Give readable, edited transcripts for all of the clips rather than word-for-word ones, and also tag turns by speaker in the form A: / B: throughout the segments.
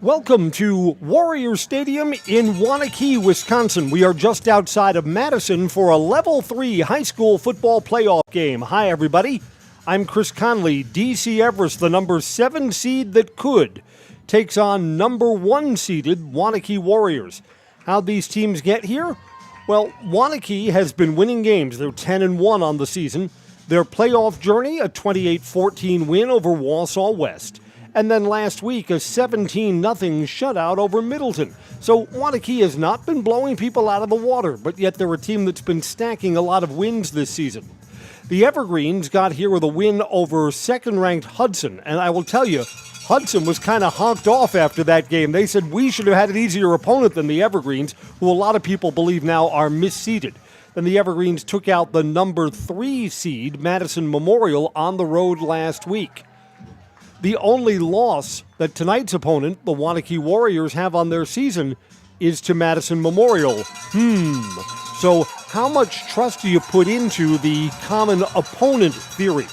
A: Welcome to Warrior Stadium in Waunakee, Wisconsin. We are just outside of Madison for a Level 3 high school football playoff game. Hi, everybody. I'm Chris Conley. DC Everest, the number 7 seed that could, takes on number 1 seeded Waunakee Warriors. How'd these teams get here? Well, Waunakee has been winning games. They're 10-1 on the season. Their playoff journey, a 28-14 win over Wausau West. And then last week, a 17-0 shutout over Middleton. So Waunakee has not been blowing people out of the water, but yet they're a team that's been stacking a lot of wins this season. The Evergreens got here with a win over second-ranked Hudson, and I will tell you, Hudson was kind of honked off after that game. They said we should have had an easier opponent than the Evergreens, who a lot of people believe now are misseeded. Then the Evergreens took out the number 3 seed, Madison Memorial, on the road last week. The only loss that tonight's opponent, the Waunakee Warriors, have on their season is to Madison Memorial. So how much trust do you put into the common opponent theory?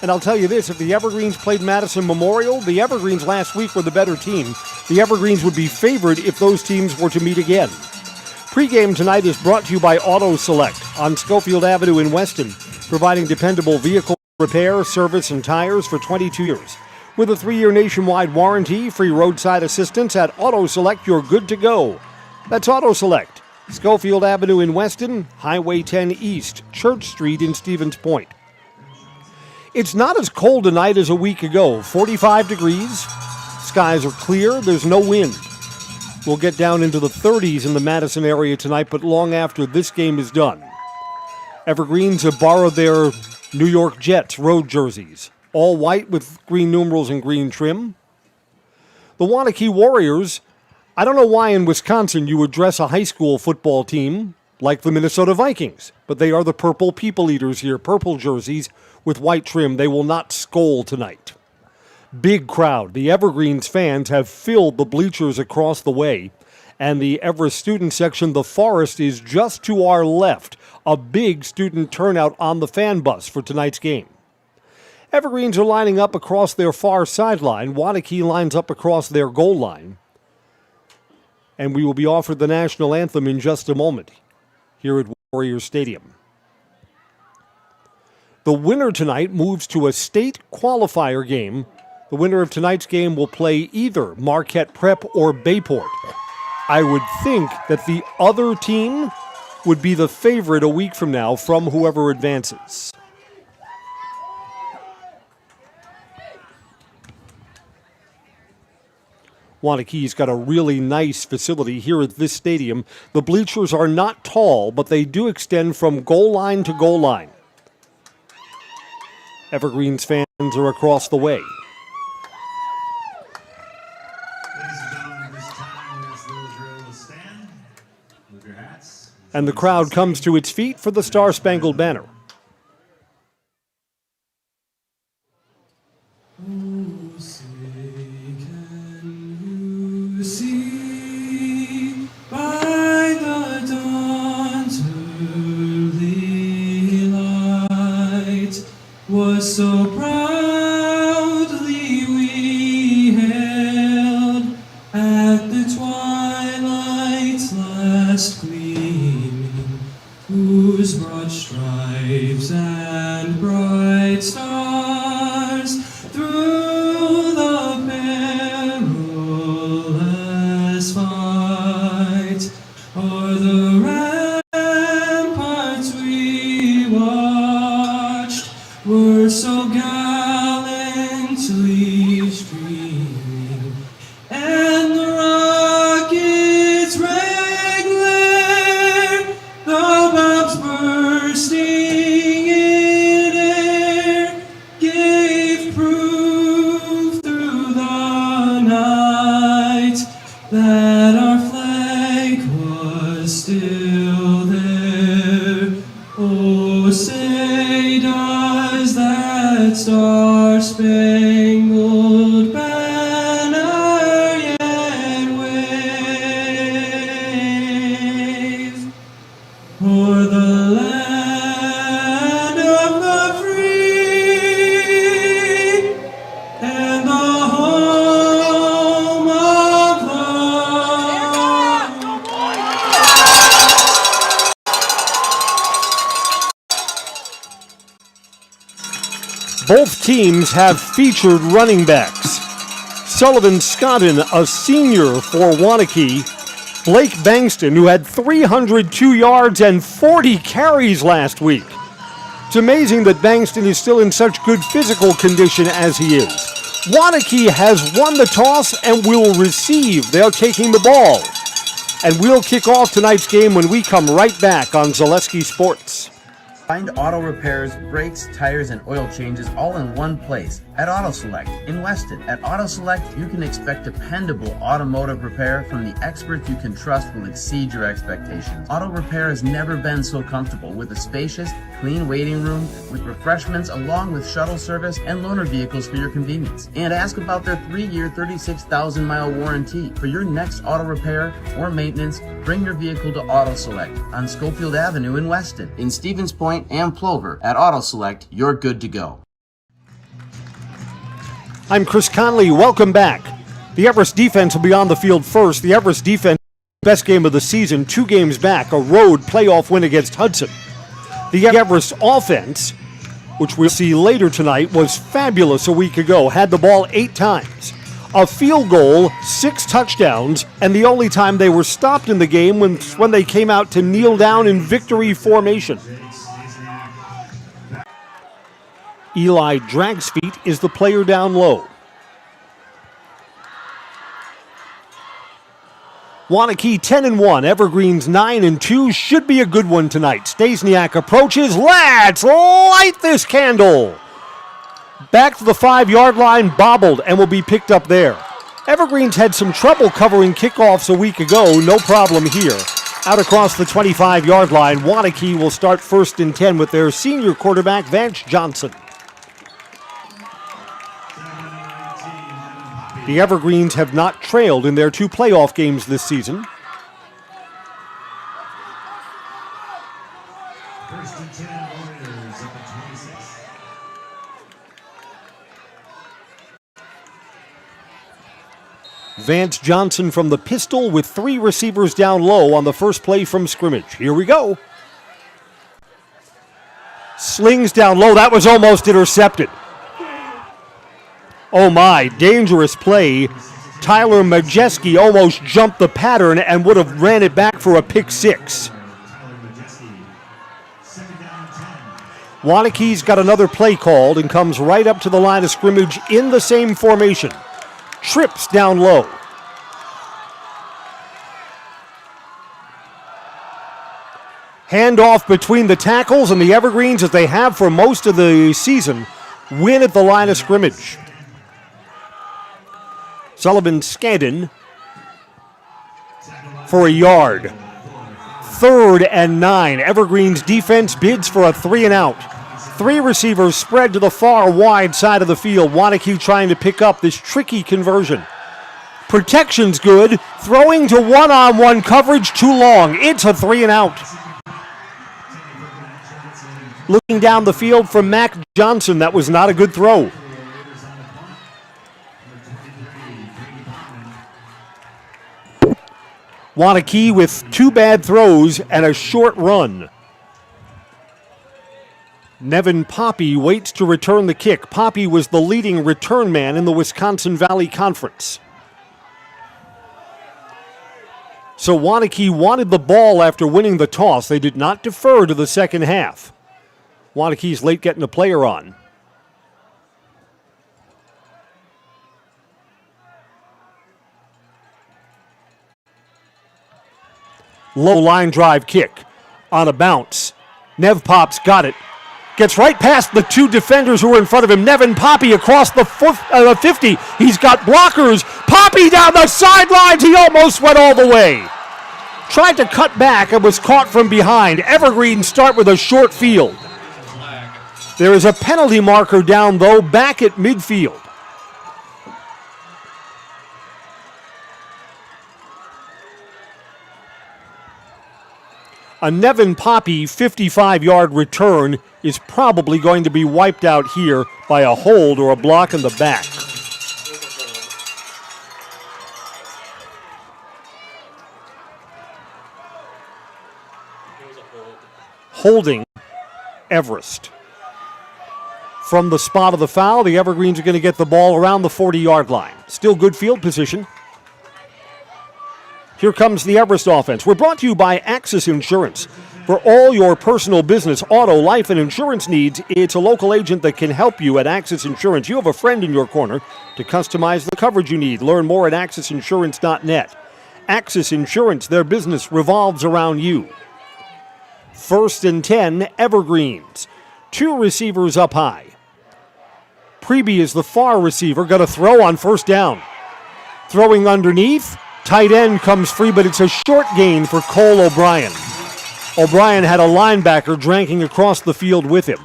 A: And I'll tell you this, if the Evergreens played Madison Memorial, the Evergreens last week were the better team. The Evergreens would be favored if those teams were to meet again. Pregame tonight is brought to you by Auto Select on Schofield Avenue in Weston, providing dependable vehicle repair, service, and tires for 22 years. With a 3-year nationwide warranty, free roadside assistance at Auto Select, you're good to go. That's Auto Select, Schofield Avenue in Weston, Highway 10 East, Church Street in Stevens Point. It's not as cold tonight as a week ago. 45 degrees, skies are clear, there's no wind. We'll get down into the 30s in the Madison area tonight, but long after this game is done. Evergreens have borrowed their New York Jets road jerseys. All white with green numerals and green trim. The Waunakee Warriors, I don't know why in Wisconsin you would dress a high school football team like the Minnesota Vikings, but they are the purple people eaters here, purple jerseys with white trim. They will not scold tonight. Big crowd. The Evergreens fans have filled the bleachers across the way, and the Everest student section, the Forest, is just to our left. A big student turnout on the fan bus for tonight's game. Evergreens are lining up across their far sideline. Waunakee lines up across their goal line. And we will be offered the national anthem in just a moment here at Warrior Stadium. The winner tonight moves to a state qualifier game. The winner of tonight's game will play either Marquette Prep or Bayport. I would think that the other team would be the favorite a week from now from whoever advances. Waunakee's got a really nice facility here at this stadium. The bleachers are not tall, but they do extend from goal line to goal line. Evergreens fans are across the way. And the crowd comes to its feet for the Star-Spangled Banner.
B: See by the dawn's early light was so proudly we hailed at the twilight's last gleaming, whose broad stripes and bright stars through the fight o'er the ramparts we watched were so gallantly streaming, and the rockets' red glare, the bombs bursting in air, gave proof through the night that our flag was still there. Oh, say does that star-spangled banner
A: Both teams have featured running backs. Sullivan Scotton, a senior for Waunakee. Blake Bankston, who had 302 yards and 40 carries last week. It's amazing that Bankston is still in such good physical condition as he is. Waunakee has won the toss and will receive. They're taking the ball. And we'll kick off tonight's game when we come right back on Zaleski Sports.
C: Find auto repairs, brakes, tires, and oil changes all in one place at Auto Select in Weston. At Auto Select, you can expect dependable automotive repair from the experts you can trust will exceed your expectations. Auto repair has never been so comfortable with a spacious, clean waiting room with refreshments along with shuttle service and loaner vehicles for your convenience. And ask about their 3-year, 36,000-mile warranty. For your next auto repair or maintenance, bring your vehicle to Auto Select on Schofield Avenue in Weston. In Stevens Point and Plover, at Auto Select, you're good to go.
A: I'm Chris Conley. Welcome back. The Everest defense will be on the field first. The Everest defense, best game of the season, 2 games back, a road playoff win against Hudson. The Everest offense, which we'll see later tonight, was fabulous a week ago. Had the ball 8 times. A field goal, 6 touchdowns, and the only time they were stopped in the game was when they came out to kneel down in victory formation. Eli Dragsfeet is the player down low. Waunakee 10-1, Evergreen's 9-2, should be a good one tonight. Stasiak approaches, let's light this candle. Back to the 5-yard line, bobbled, and will be picked up there. Evergreen's had some trouble covering kickoffs a week ago, no problem here. Out across the 25-yard line, Waunakee will start 1st and 10 with their senior quarterback, Vance Johnson. The Evergreens have not trailed in their 2 playoff games this season.
D: First and 10, Warriors at the 26.
A: Vance Johnson from the pistol with 3 receivers down low on the first play from scrimmage. Here we go. Slings down low. That was almost intercepted. Oh my, dangerous play. Tyler Majeski almost jumped the pattern and would have ran it back for a pick 6. Waunakee's got another play called and comes right up to the line of scrimmage in the same formation. Trips down low. Handoff between the tackles, and the Evergreens, as they have for most of the season, win at the line of scrimmage. Sullivan Scadden for a yard. 3rd and 9. Evergreen's defense bids for a 3-and-out. 3 receivers spread to the far wide side of the field. Waunakee trying to pick up this tricky conversion. Protection's good. Throwing to one-on-one coverage too long. It's a 3-and-out. Looking down the field from Mac Johnson. That was not a good throw. Waunakee with 2 bad throws and a short run. Nevin Poppy waits to return the kick. Poppy was the leading return man in the Wisconsin Valley Conference. So Waunakee wanted the ball after winning the toss. They did not defer to the second half. Waunakee's late getting a player on. Low line drive kick on a bounce. Nev Pop's got it. Gets right past the 2 defenders who are in front of him. Nevin Poppy across the 50. He's got blockers. Poppy down the sidelines. He almost went all the way. Tried to cut back and was caught from behind. Evergreen start with a short field. There is a penalty marker down, though, back at midfield. A Nevin Poppy 55-yard return is probably going to be wiped out here by a hold or a block in the back. Holding Everest. From the spot of the foul, the Evergreens are going to get the ball around the 40-yard line. Still good field position. Here comes the Everest offense. We're brought to you by Axis Insurance. For all your personal, business, auto, life, and insurance needs, it's a local agent that can help you at Axis Insurance. You have a friend in your corner to customize the coverage you need. Learn more at AxisInsurance.net. Axis Insurance, their business revolves around you. 1st and 10, Evergreens. 2 receivers up high. Preby is the far receiver, got a throw on 1st down. Throwing underneath, tight end comes free, but it's a short gain for Cole O'Brien. O'Brien had a linebacker dragging across the field with him.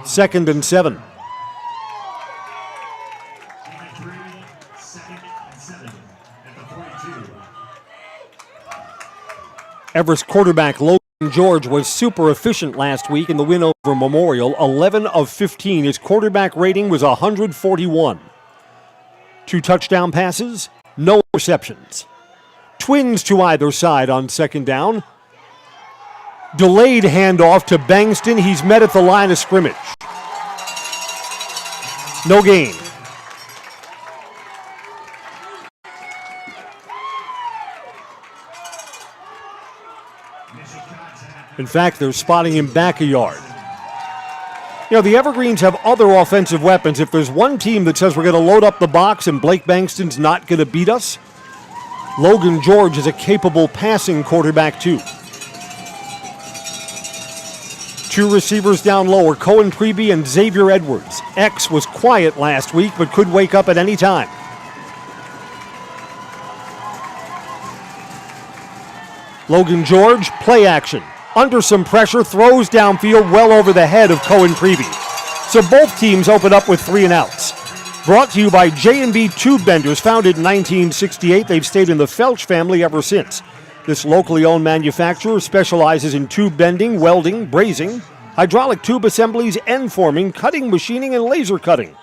A: 2nd and 7. Everest quarterback Logan George was super efficient last week in the win over Memorial. 11 of 15. His quarterback rating was 141. 2 touchdown passes, no receptions. Twins to either side on 2nd down. Delayed handoff to Bankston. He's met at the line of scrimmage. No gain. In fact, they're spotting him back a yard. You know, the Evergreens have other offensive weapons. If there's one team that says we're going to load up the box and Blake Bankston's not going to beat us, Logan George is a capable passing quarterback too. 2 receivers down lower, Cohen Preby and Xavier Edwards. X was quiet last week but could wake up at any time. Logan George, play action. Under some pressure, throws downfield well over the head of Cohen Preby. So both teams open up with 3 and outs. Brought to you by J&B Tube Benders, founded in 1968. They've stayed in the Felch family ever since. This locally owned manufacturer specializes in tube bending, welding, brazing, hydraulic tube assemblies, end forming, cutting, machining, and laser cutting.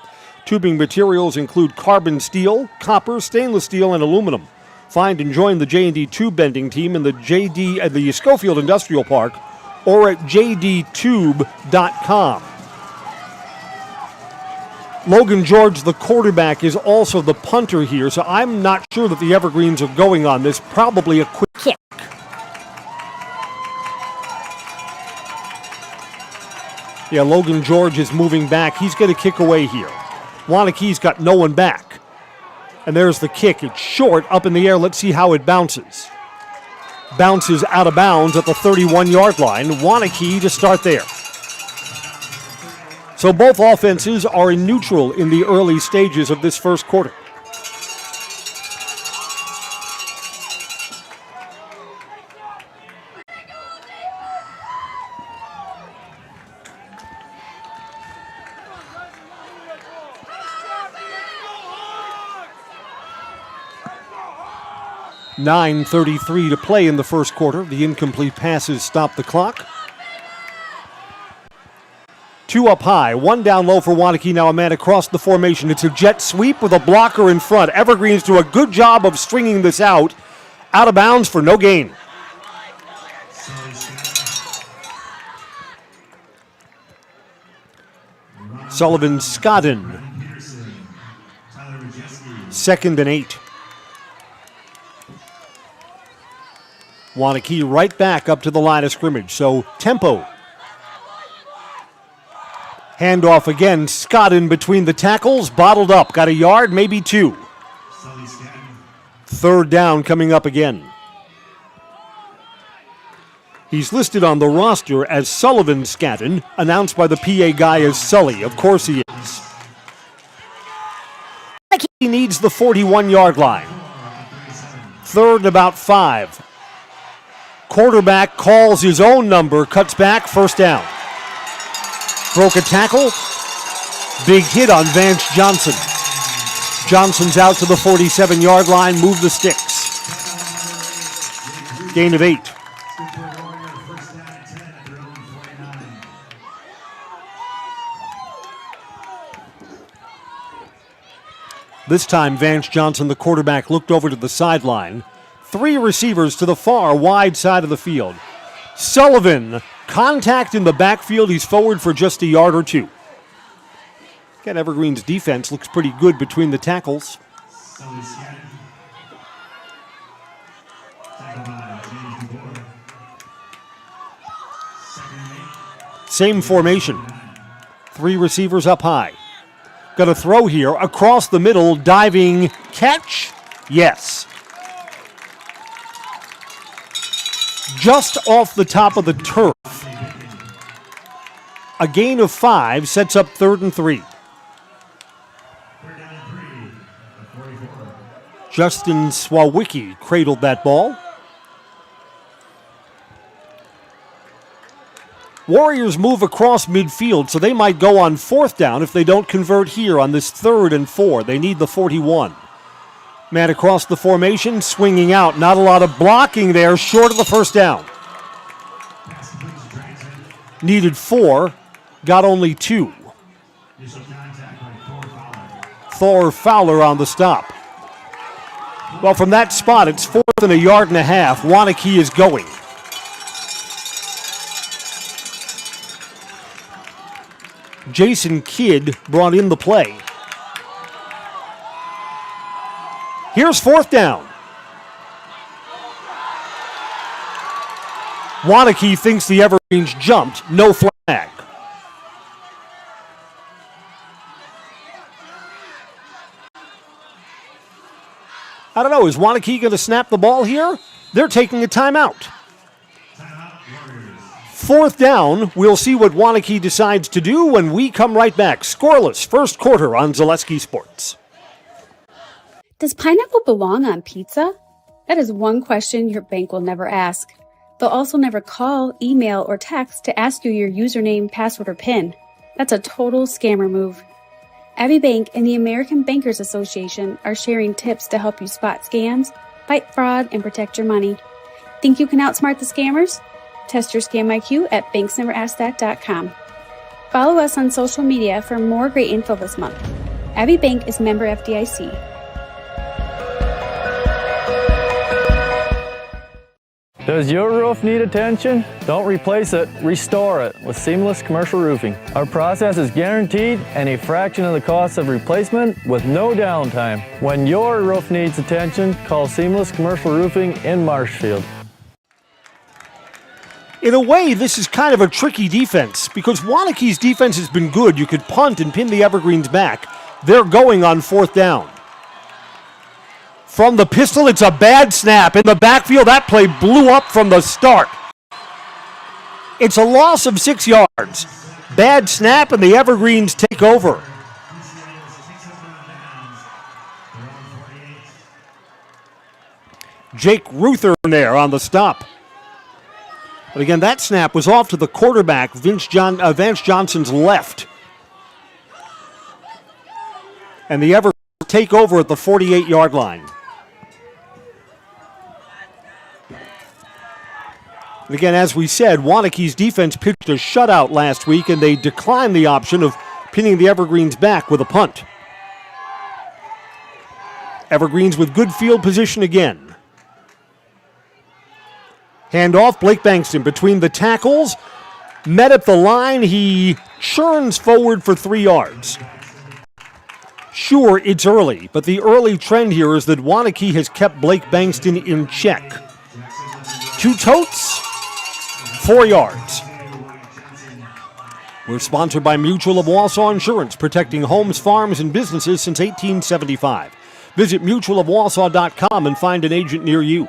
A: Tubing materials include carbon steel, copper, stainless steel, and aluminum. Find and join the J&D Tube Bending team in the Schofield Industrial Park or at jdtube.com. Logan George, the quarterback, is also the punter here, so I'm not sure that the Evergreens are going on this. Probably a quick kick. Yeah, Logan George is moving back. He's going to kick away here. Waunakee's got no one back. And there's the kick. It's short, up in the air. Let's see how it bounces. Bounces out of bounds at the 31-yard line. Waunakee to start there. So both offenses are in neutral in the early stages of this first quarter. .9:33 to play in the first quarter. The incomplete passes stop the clock. 2 up high, 1 down low for Waunakee. Now a man across the formation. It's a jet sweep with a blocker in front. Evergreens do a good job of stringing this out. Out of bounds for no gain. Sullivan Scotton. 2nd and 8. Waunakee right back up to the line of scrimmage. So tempo. Handoff again. Scott in between the tackles. Bottled up. Got a yard, maybe 2. 3rd down coming up again. He's listed on the roster as Sullivan Scatton, announced by the PA guy as Sully. Of course he is. He needs the 41-yard line. 3rd and about 5. Quarterback calls his own number, cuts back, 1st down. Broke a tackle. Big hit on Vance Johnson. Johnson's out to the 47-yard line, move the sticks. Gain of 8. This time, Vance Johnson, the quarterback, looked over to the sideline. 3 receivers to the far wide side of the field. Sullivan Contact in the backfield. He's forward for just a yard or two. Again, Evergreen's defense looks pretty good between the tackles.
D: Sully Scannon. Tackled by James DeBoer. Second and 8.
A: Same formation. 3 receivers up high. Going to throw here across the middle. Diving catch. Yes. Just off the top of the turf. A gain of 5 sets up 3rd and 3.
D: Third down and 3. The 44.
A: Justin Swawicki cradled that ball. Warriors move across midfield, so they might go on 4th down if they don't convert here on this 3rd and 4. They need the 41. Man across the formation, swinging out. Not a lot of blocking there, short of the 1st down.
D: Pass complete to Dragson.
A: Needed 4, got only 2.
D: Initial contact by
A: Thor Fowler on the stop. Well, from that spot, it's 4th and a yard and a half. Waunakee is going. Jason Kidd brought in the play. Here's 4th down. Waunakee thinks the Evergreens jumped. No flag. I don't know. Is Waunakee going to snap the ball here? They're taking a timeout.
D: Timeout, Warriors.
A: 4th down. We'll see what Waunakee decides to do when we come right back. Scoreless first quarter on Zaleski Sports.
E: Does pineapple belong on pizza? That is one question your bank will never ask. They'll also never call, email, or text to ask you your username, password, or PIN. That's a total scammer move. Abbey Bank and the American Bankers Association are sharing tips to help you spot scams, fight fraud, and protect your money. Think you can outsmart the scammers? Test your scam IQ at banksneverasksthat.com. Follow us on social media for more great info this month. Abbey Bank is member FDIC.
F: Does your roof need attention? Don't replace it, restore it with Seamless Commercial Roofing. Our process is guaranteed and a fraction of the cost of replacement with no downtime. When your roof needs attention, call Seamless Commercial Roofing in Marshfield.
A: In a way, this is kind of a tricky defense because Waunakee's defense has been good. You could punt and pin the Evergreens back. They're going on 4th down. From the pistol, it's a bad snap. In the backfield, that play blew up from the start. It's a loss of 6 yards. Bad snap, and the Evergreens take over. Jake Ruther there on the stop. But again, that snap was off to the quarterback, Vance Johnson's left. And the Evergreens take over at the 48-yard line. And again, as we said, Waunakee's defense pitched a shutout last week, and they declined the option of pinning the Evergreens back with a punt. Evergreens with good field position again. Handoff, Blake Bankston between the tackles. Met at the line, he churns forward for 3 yards. Sure, it's early, but the early trend here is that Waunakee has kept Blake Bankston in check. 2 totes, 4 yards. We're sponsored by Mutual of Wausau Insurance, protecting homes, farms, and businesses since 1875. Visit mutualofwausau.com and find an agent near you.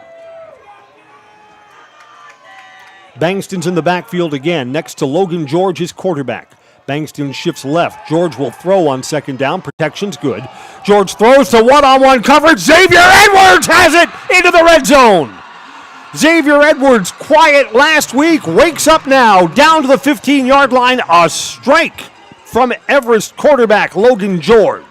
A: Bankston's in the backfield again, next to Logan George, his quarterback. Bankston shifts left. George will throw on 2nd down. Protection's good. George throws to one-on-one coverage. Xavier Edwards has it into the red zone. Xavier Edwards, quiet last week, wakes up now, down to the 15-yard line. A strike from Everest quarterback Logan George.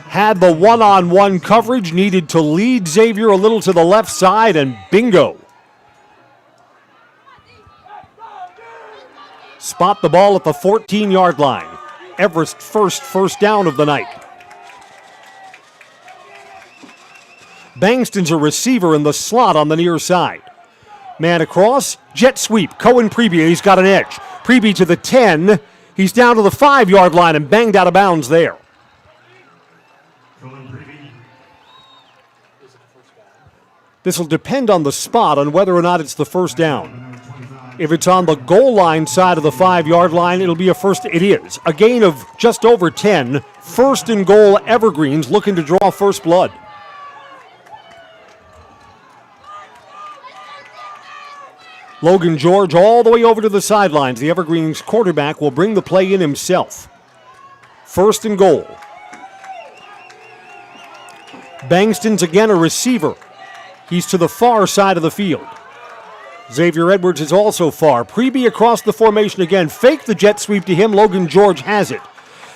A: Had the one-on-one coverage, needed to lead Xavier a little to the left side, and bingo. Spot the ball at the 14-yard line. Everest first down of the night. Bangston's a receiver in the slot on the near side. Man across, jet sweep. Cohen Preby, he's got an edge. Preby to the 10. He's down to the 5-yard line and banged out of bounds there. This will depend on the spot on whether or not it's the first down. If it's on the goal line side of the 5-yard line, it'll be a first. It is. A gain of just over 10. First and goal, Evergreens looking to draw first blood. Logan George all the way over to the sidelines. The Evergreens quarterback will bring the play in himself. First and goal. Bangston's again a receiver. He's to the far side of the field. Xavier Edwards is also far. Preby across the formation again. Fake the jet sweep to him. Logan George has it.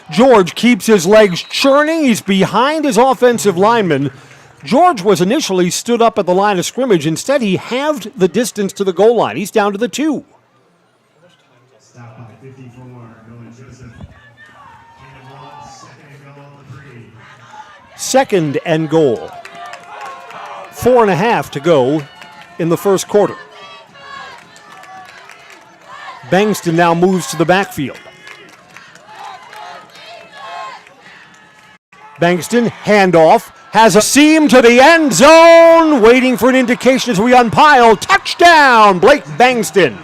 A: George keeps his legs churning. He's behind his offensive lineman. George was initially stood up at the line of scrimmage. Instead, he halved the distance to the goal line. He's down to the 2.
D: Stop by 54, going Joseph.
A: Second and goal. 4.5 to go in the first quarter. Bangston now moves to the backfield. Bangston, handoff, has a seam to the end zone, waiting for an indication as we unpile. Touchdown, Blake Bangston.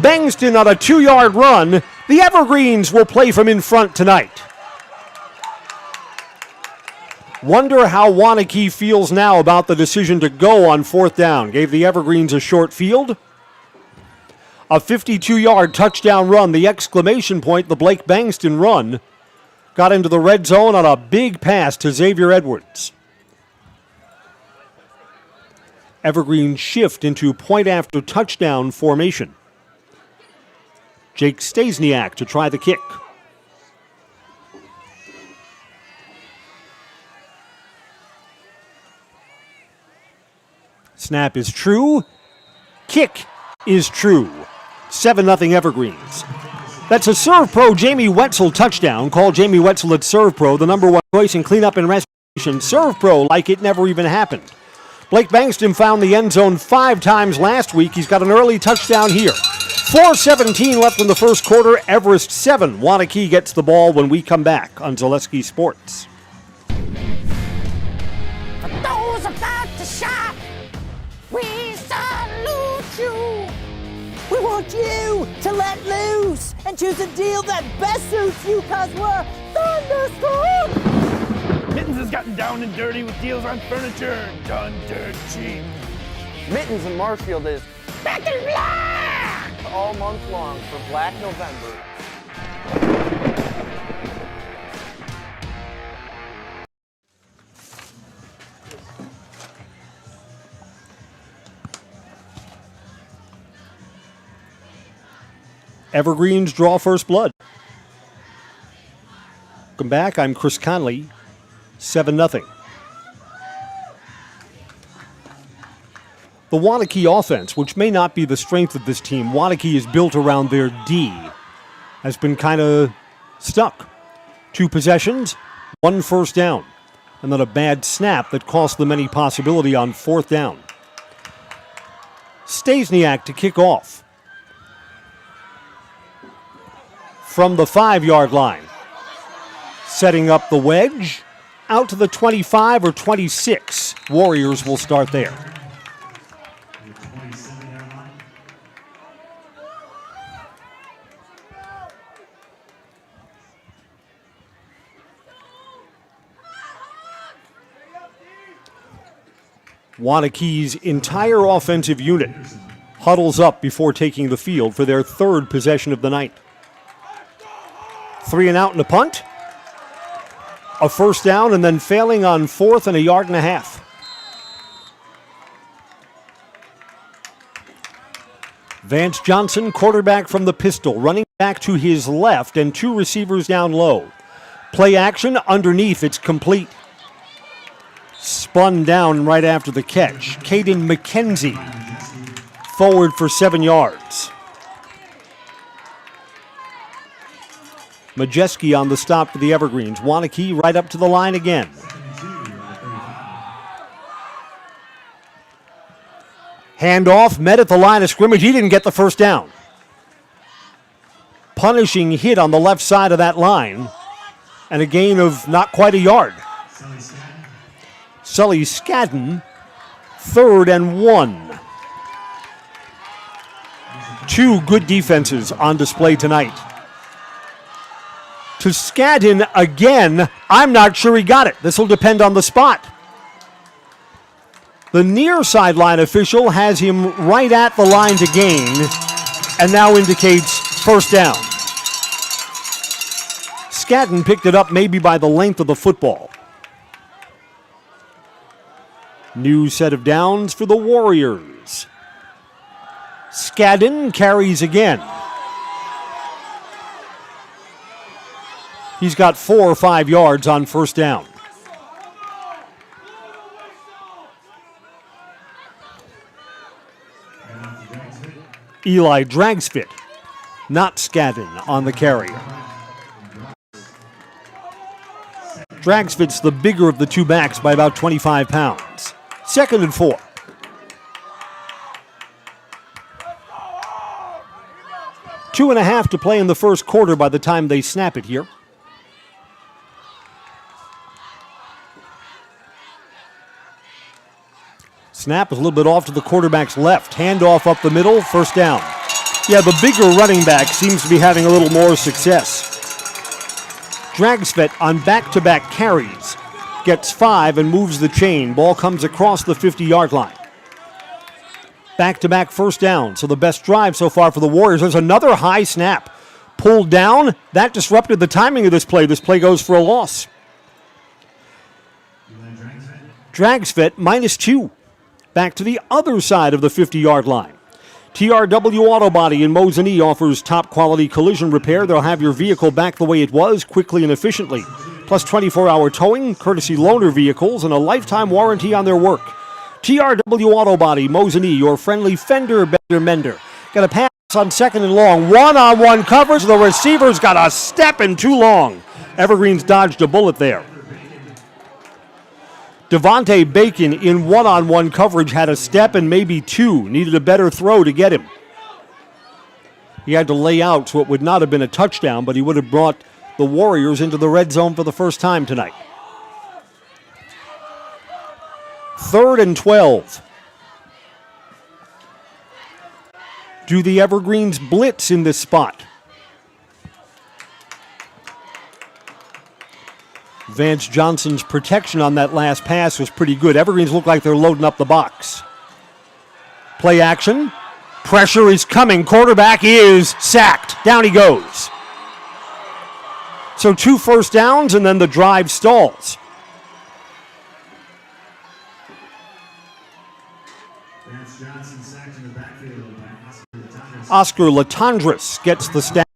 A: Bangston on a 2-yard run. The Evergreens will play from in front tonight. Wonder how Waunakee feels now about the decision to go on 4th down. Gave the Evergreens a short field. A 52-yard touchdown run, the exclamation point, the Blake Bangston run. Got into the red zone on a big pass to Xavier Edwards. Evergreen shift into point after touchdown formation. Jake Stasiak to try the kick. Snap is true. Kick is true. 7-0 Evergreens. That's a Serve Pro Jamie Wetzel touchdown. Call Jamie Wetzel at Serve Pro, the #1 choice in cleanup and restoration. Serve Pro like it never even happened. Blake Bangston found the end zone 5 times last week. He's got an early touchdown here. 4:17 left in the first quarter. Everest 7. Waunakee gets the ball when we come back on Zaleski Sports.
G: For those about to shop, we salute you. We want you to let loose and choose a deal that best suits you, cause we're thunderstorm.
H: Mittens has gotten down and dirty with deals on furniture done dirt cheap.
I: Mittens in Marshfield is
G: Back in black!
I: all month long for Black November.
A: Evergreens draw first blood. Welcome back. I'm Chris Conley. 7-0. The Waunakee offense, which may not be the strength of this team, Waunakee is built around their D, has been kind of stuck. 2 possessions, 1 first down, and then a bad snap that cost them any possibility on 4th down. Stasiak to kick off. From the 5-yard line. Setting up the wedge out to the 25 or 26. Warriors will start there. Waunakee's entire offensive unit huddles up before taking the field for their 3rd possession of the night. 3 and out and a punt. A first down and then failing on 4th and a yard and a half. Vance Johnson, quarterback from the pistol, running back to his left and 2 receivers down low. Play action underneath, it's complete. Spun down right after the catch. Caden McKenzie forward for 7 yards. Majeski on the stop for the Evergreens. Waunakee right up to the line again. Handoff met at the line of scrimmage. He didn't get the first down. Punishing hit on the left side of that line. And a gain of not quite a yard. Sully Scadden, 3rd and 1. 2 good defenses on display tonight. To Scadden again, I'm not sure he got it. This will depend on the spot. The near sideline official has him right at the line to gain and now indicates first down. Scadden picked it up maybe by the length of the football. New set of downs for the Warriors. Scadden carries again. He's got 4 or 5 yards on first down. Eli Dragsfit, not Scadden on the carrier. Dragsfit's the bigger of the two backs by about 25 pounds. 2nd and 4. Two and a half to play in the first quarter by the time they snap it here. Snap is a little bit off to the quarterback's left. Handoff up the middle, first down. Yeah, the bigger running back seems to be having a little more success. Dragsfit on back-to-back carries. Gets 5 and moves the chain. Ball comes across the 50-yard line. Back-to-back first down. So the best drive so far for the Warriors. There's another high snap. Pulled down. That disrupted the timing of this play. This play goes for a loss. Dragsfit -2. Back to the other side of the 50-yard line. TRW Auto Body in Mosinee offers top-quality collision repair. They'll have your vehicle back the way it was, quickly and efficiently. Plus 24-hour towing, courtesy loaner vehicles, and a lifetime warranty on their work. TRW Auto Body, Mosinee, your friendly fender bender mender. Got a pass on 2nd and long. One-on-one coverage. The receiver's got a step in too long. Evergreen's dodged a bullet there. Devontae Bacon in one-on-one coverage had a step and maybe 2. Needed a better throw to get him. He had to lay out, so it would not have been a touchdown, but he would have brought the Warriors into the red zone for the first time tonight. 3rd and 12. Do the Evergreens blitz in this spot? Vance Johnson's protection on that last pass was pretty good. Evergreens look like they're loading up the box. Play action. Pressure is coming. Quarterback is sacked. Down he goes. So 2 first downs and then the drive stalls. Oscar Latondras gets the stack.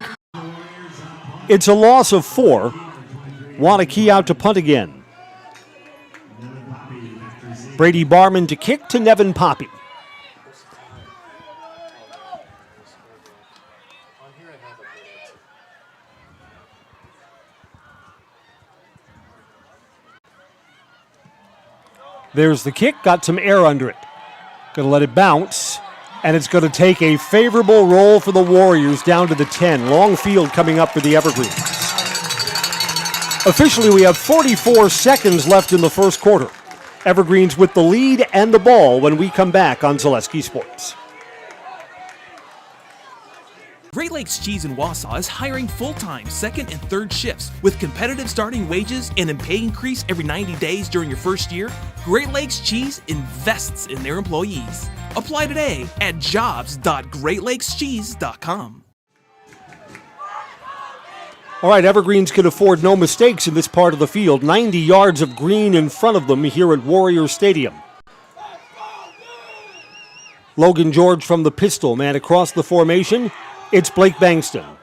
A: It's a loss of 4. Waunakee out to punt again. Brady Barman to kick to Nevin Poppy. There's the kick, got some air under it. Going to let it bounce, and it's going to take a favorable roll for the Warriors down to the 10. Long field coming up for the Evergreens. Officially, we have 44 seconds left in the first quarter. Evergreens with the lead and the ball when we come back on Zaleski Sports.
J: Great Lakes Cheese in Wausau is hiring full-time second and third shifts with competitive starting wages and a pay increase every 90 days during your first year. Great Lakes Cheese invests in their employees. Apply today at jobs.greatlakescheese.com.
A: All right, Evergreens can afford no mistakes in this part of the field. 90 yards of green in front of them here at Warrior Stadium. Logan George from the pistol, man across the formation. It's Blake Bankston.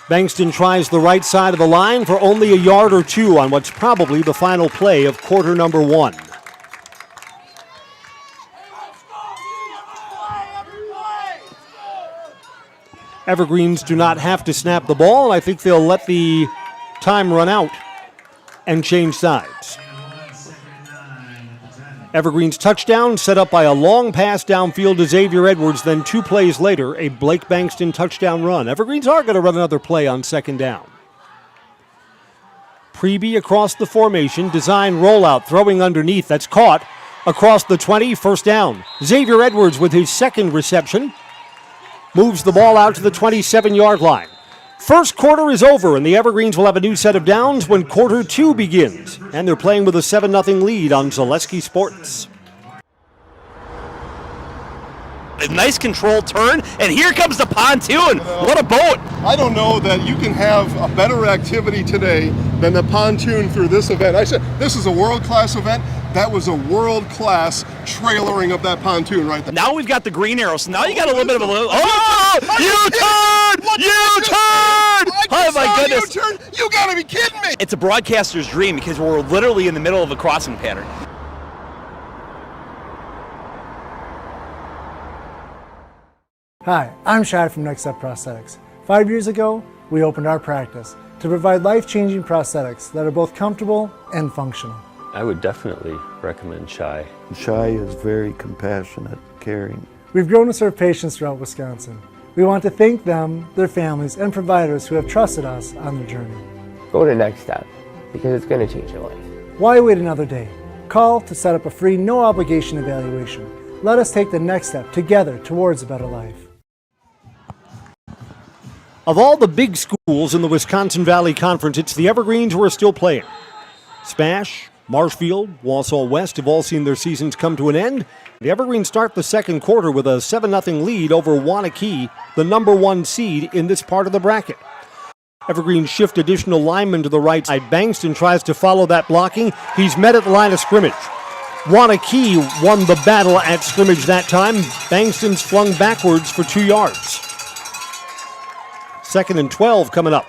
A: Bankston tries the right side of the line for only a yard or 2 on what's probably the final play of quarter number 1. Evergreens do not have to snap the ball, and I think they'll let the time run out and change sides. Evergreen's touchdown set up by a long pass downfield to Xavier Edwards, then 2 plays later, a Blake Bankston touchdown run. Evergreens are going to run another play on second down. Preby across the formation, design rollout, throwing underneath, that's caught. Across the 20, first down. Xavier Edwards with his second reception moves the ball out to the 27-yard line. First quarter is over, and the Evergreens will have a new set of downs when quarter 2 begins. And they're playing with a 7-0 lead on Zaleski Sports.
H: A nice controlled turn, and here comes the pontoon. What a boat!
K: I don't know that you can have a better activity today than the pontoon through this event. I said this is a world-class event. That was a world-class trailering of that pontoon right there.
H: Now we've got the green arrow, so now you got a little bit of a little... Oh! U-turn! U-turn! Oh my goodness!
K: U-turn? You gotta be kidding me!
H: It's a broadcaster's dream because we're literally in the middle of a crossing pattern.
L: Hi, I'm Shai from Next Step Prosthetics. 5 years ago, we opened our practice to provide life-changing prosthetics that are both comfortable and functional.
M: I would definitely recommend Shai.
N: Shai is very compassionate, caring.
L: We've grown to serve patients throughout Wisconsin. We want to thank them, their families, and providers who have trusted us on their journey.
O: Go to Next Step, because it's going to change your life.
L: Why wait another day? Call to set up a free, no-obligation evaluation. Let us take the next step together towards a better life.
A: Of all the big schools in the Wisconsin Valley Conference, it's the Evergreens who are still playing. Smash, Marshfield, Wausau West have all seen their seasons come to an end. The Evergreens start the second quarter with a 7-0 lead over Waunakee, the number 1 seed in this part of the bracket. Evergreens shift additional linemen to the right side. Bankston tries to follow that blocking. He's met at the line of scrimmage. Waunakee won the battle at scrimmage that time. Bankston's flung backwards for 2 yards. 2nd and 12 coming up.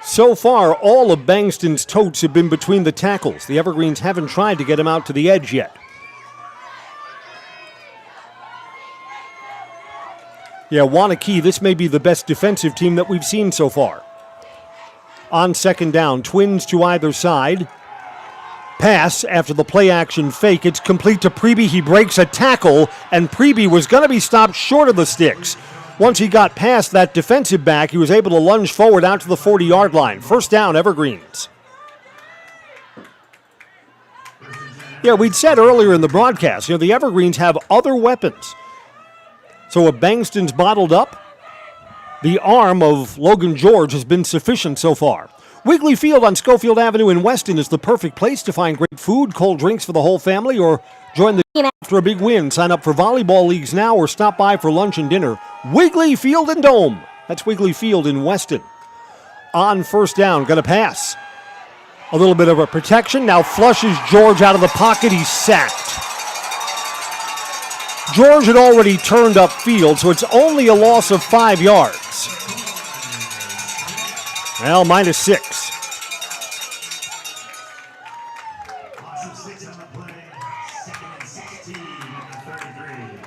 A: So far, all of Bankston's totes have been between the tackles. The Evergreens haven't tried to get him out to the edge yet. Yeah, Waunakee, this may be the best defensive team that we've seen so far. On second down, twins to either side. Pass after the play-action fake. It's complete to Preby. He breaks a tackle, and Preby was going to be stopped short of the sticks. Once he got past that defensive back, he was able to lunge forward out to the 40-yard line. First down, Evergreens. Yeah, we'd said earlier in the broadcast, the Evergreens have other weapons. So if Bankston's bottled up, the arm of Logan George has been sufficient so far. Wigley Field on Schofield Avenue in Weston is the perfect place to find great food, cold drinks for the whole family, or join the team after a big win. Sign up for volleyball leagues now or stop by for lunch and dinner. Wigley Field and Dome. That's Wigley Field in Weston. On first down, going to pass. A little bit of a protection. Now flushes George out of the pocket. He's sacked. George had already turned upfield, so it's only a loss of 5 yards. Well, -6.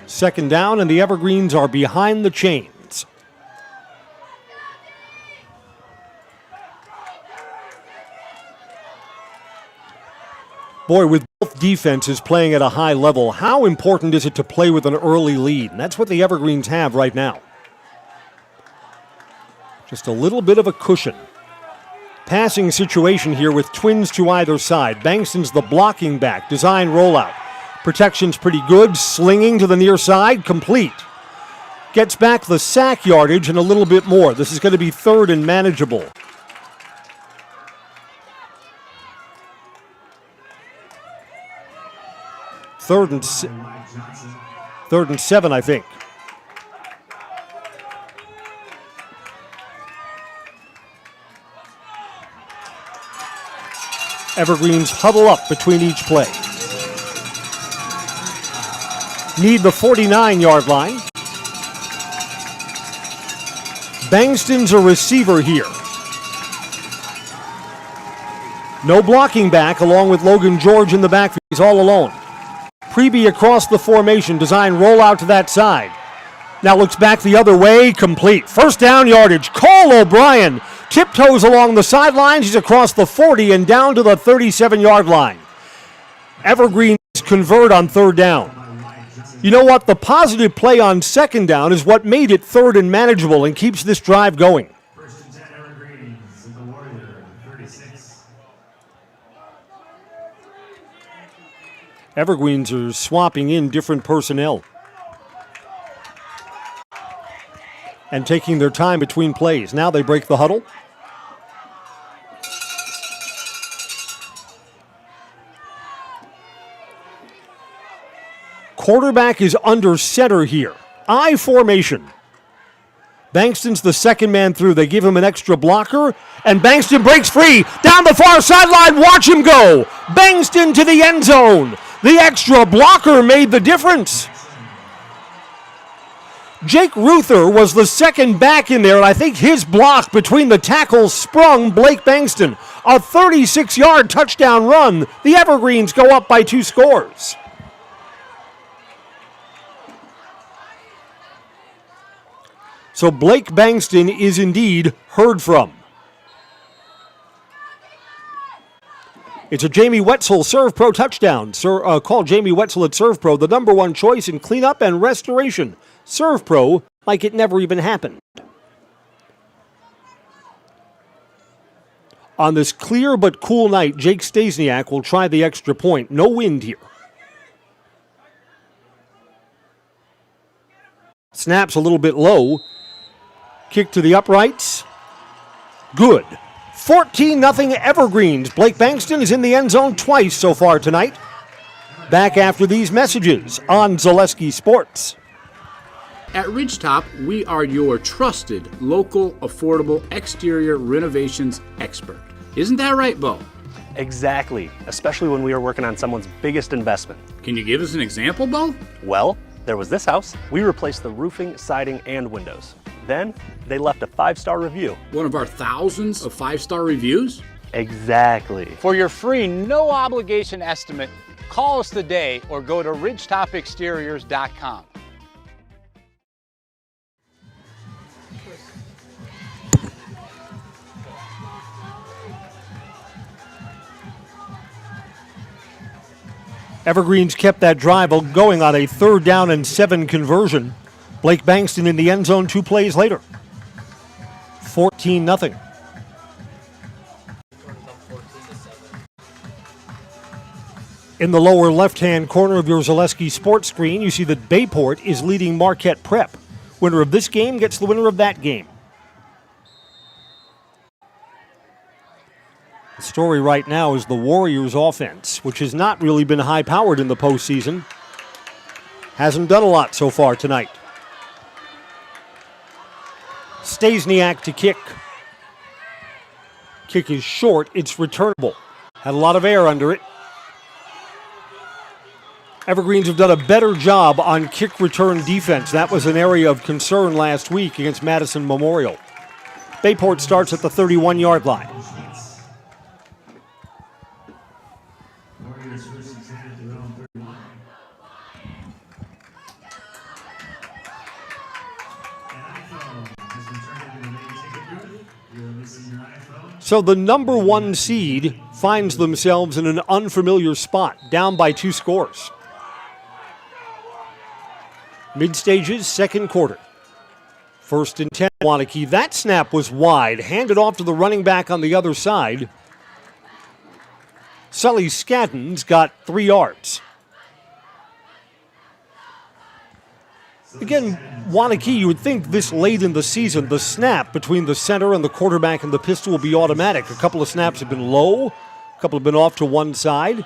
A: Second down, and the Evergreens are behind the chains. Boy, with both defenses playing at a high level, how important is it to play with an early lead? And that's what the Evergreens have right now. Just a little bit of a cushion. Passing situation here with twins to either side. Bankston's the blocking back. Design rollout. Protection's pretty good. Slinging to the near side. Complete. Gets back the sack yardage and a little bit more. This is going to be 3rd and manageable. Third and 7, I think. Evergreens huddle up between each play. Need the 49-yard line. Bankston's a receiver here. No blocking back, along with Logan George in the backfield. He's all alone. Preby across the formation. Design roll out to that side. Now looks back the other way, complete. First down yardage. Cole O'Brien tiptoes along the sidelines. He's across the 40 and down to the 37-yard line. Evergreens convert on third down. You know what? The positive play on second down is what made it third and manageable and keeps this drive going.
D: First and 10 Evergreens at the Warrior 36.
A: Evergreens are swapping in different personnel and taking their time between plays. Now they break the huddle. Quarterback is under center here. I formation. Bankston's the second man through. They give him an extra blocker, and Bankston breaks free. Down the far sideline, watch him go. Bankston to the end zone. The extra blocker made the difference. Jake Ruther was the second back in there, and I think his block between the tackles sprung Blake Bankston. A 36-yard touchdown run. The Evergreens go up by 2 scores. So Blake Bankston is indeed heard from. It's a Jamie Wetzel Serve Pro touchdown. Call Jamie Wetzel at Serve Pro, the number 1 choice in cleanup and restoration. Serve Pro like it never even happened. On this clear but cool night, Jake Stasiak will try the extra point. No wind here. Snaps a little bit low. Kick to the uprights. Good. 14-0 Evergreens. Blake Bankston is in the end zone twice so far tonight. Back after these messages on Zaleski Sports.
P: At Ridgetop, we are your trusted, local, affordable exterior renovations expert. Isn't that right, Bo?
Q: Exactly, especially when we are working on someone's biggest investment.
P: Can you give us an example, Bo?
Q: Well, there was this house. We replaced the roofing, siding, and windows. Then, they left a 5-star review.
P: One of our thousands of 5-star reviews?
Q: Exactly.
R: For your free, no-obligation estimate, call us today or go to ridgetopexteriors.com.
A: Evergreens kept that drive going on a 3rd down and 7 conversion. Blake Bankston in the end zone 2 plays later. 14-0. In the lower left-hand corner of your Zaleski Sports screen, you see that Bayport is leading Marquette Prep. Winner of this game gets the winner of that game. The story right now is the Warriors' offense, which has not really been high-powered in the postseason. Hasn't done a lot so far tonight. Stasiak to kick. Kick is short. It's returnable. Had a lot of air under it. Evergreens have done a better job on kick return defense. That was an area of concern last week against Madison Memorial. Bayport starts at the 31-yard line. So the number 1 seed finds themselves in an unfamiliar spot, down by 2 scores. Mid-stages, 2nd quarter. 1st and 10, Waunakee. That snap was wide, handed off to the running back on the other side. Sully Scadden's got 3 yards. Again, Waunakee, you would think this late in the season, the snap between the center and the quarterback and the pistol will be automatic. A couple of snaps have been low, a couple have been off to one side.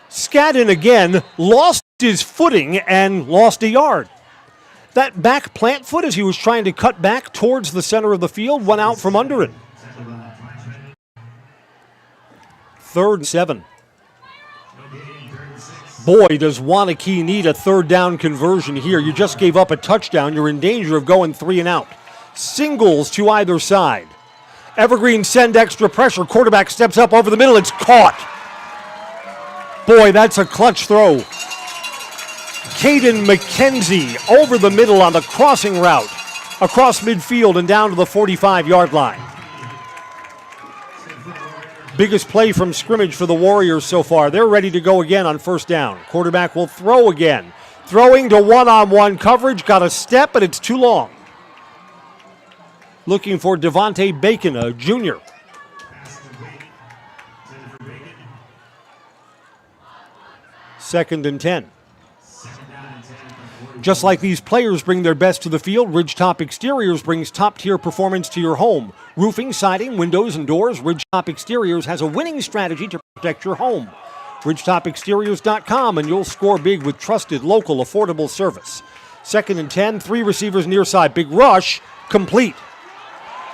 A: Scadden again lost his footing and lost a yard. That back plant foot as he was trying to cut back towards the center of the field went out from under it. 3rd and 7. Boy, does Waunakee need a 3rd down conversion here. You just gave up a touchdown. You're in danger of going 3 and out. Singles to either side. Evergreen send extra pressure. Quarterback steps up over the middle. It's caught. Boy, that's a clutch throw. Caden McKenzie over the middle on the crossing route, across midfield and down to the 45-yard line. Biggest play from scrimmage for the Warriors so far. They're ready to go again on first down. Quarterback will throw again. Throwing to one-on-one coverage, got a step, but it's too long. Looking for Devontae Bacon, a junior. Second and 10. Just like these players bring their best to the field, Ridgetop Exteriors brings top-tier performance to your home. Roofing, siding, windows, and doors, Ridgetop Exteriors has a winning strategy to protect your home. RidgetopExteriors.com, and you'll score big with trusted, local, affordable service. Second and 10, 3 receivers near side. Big rush, complete.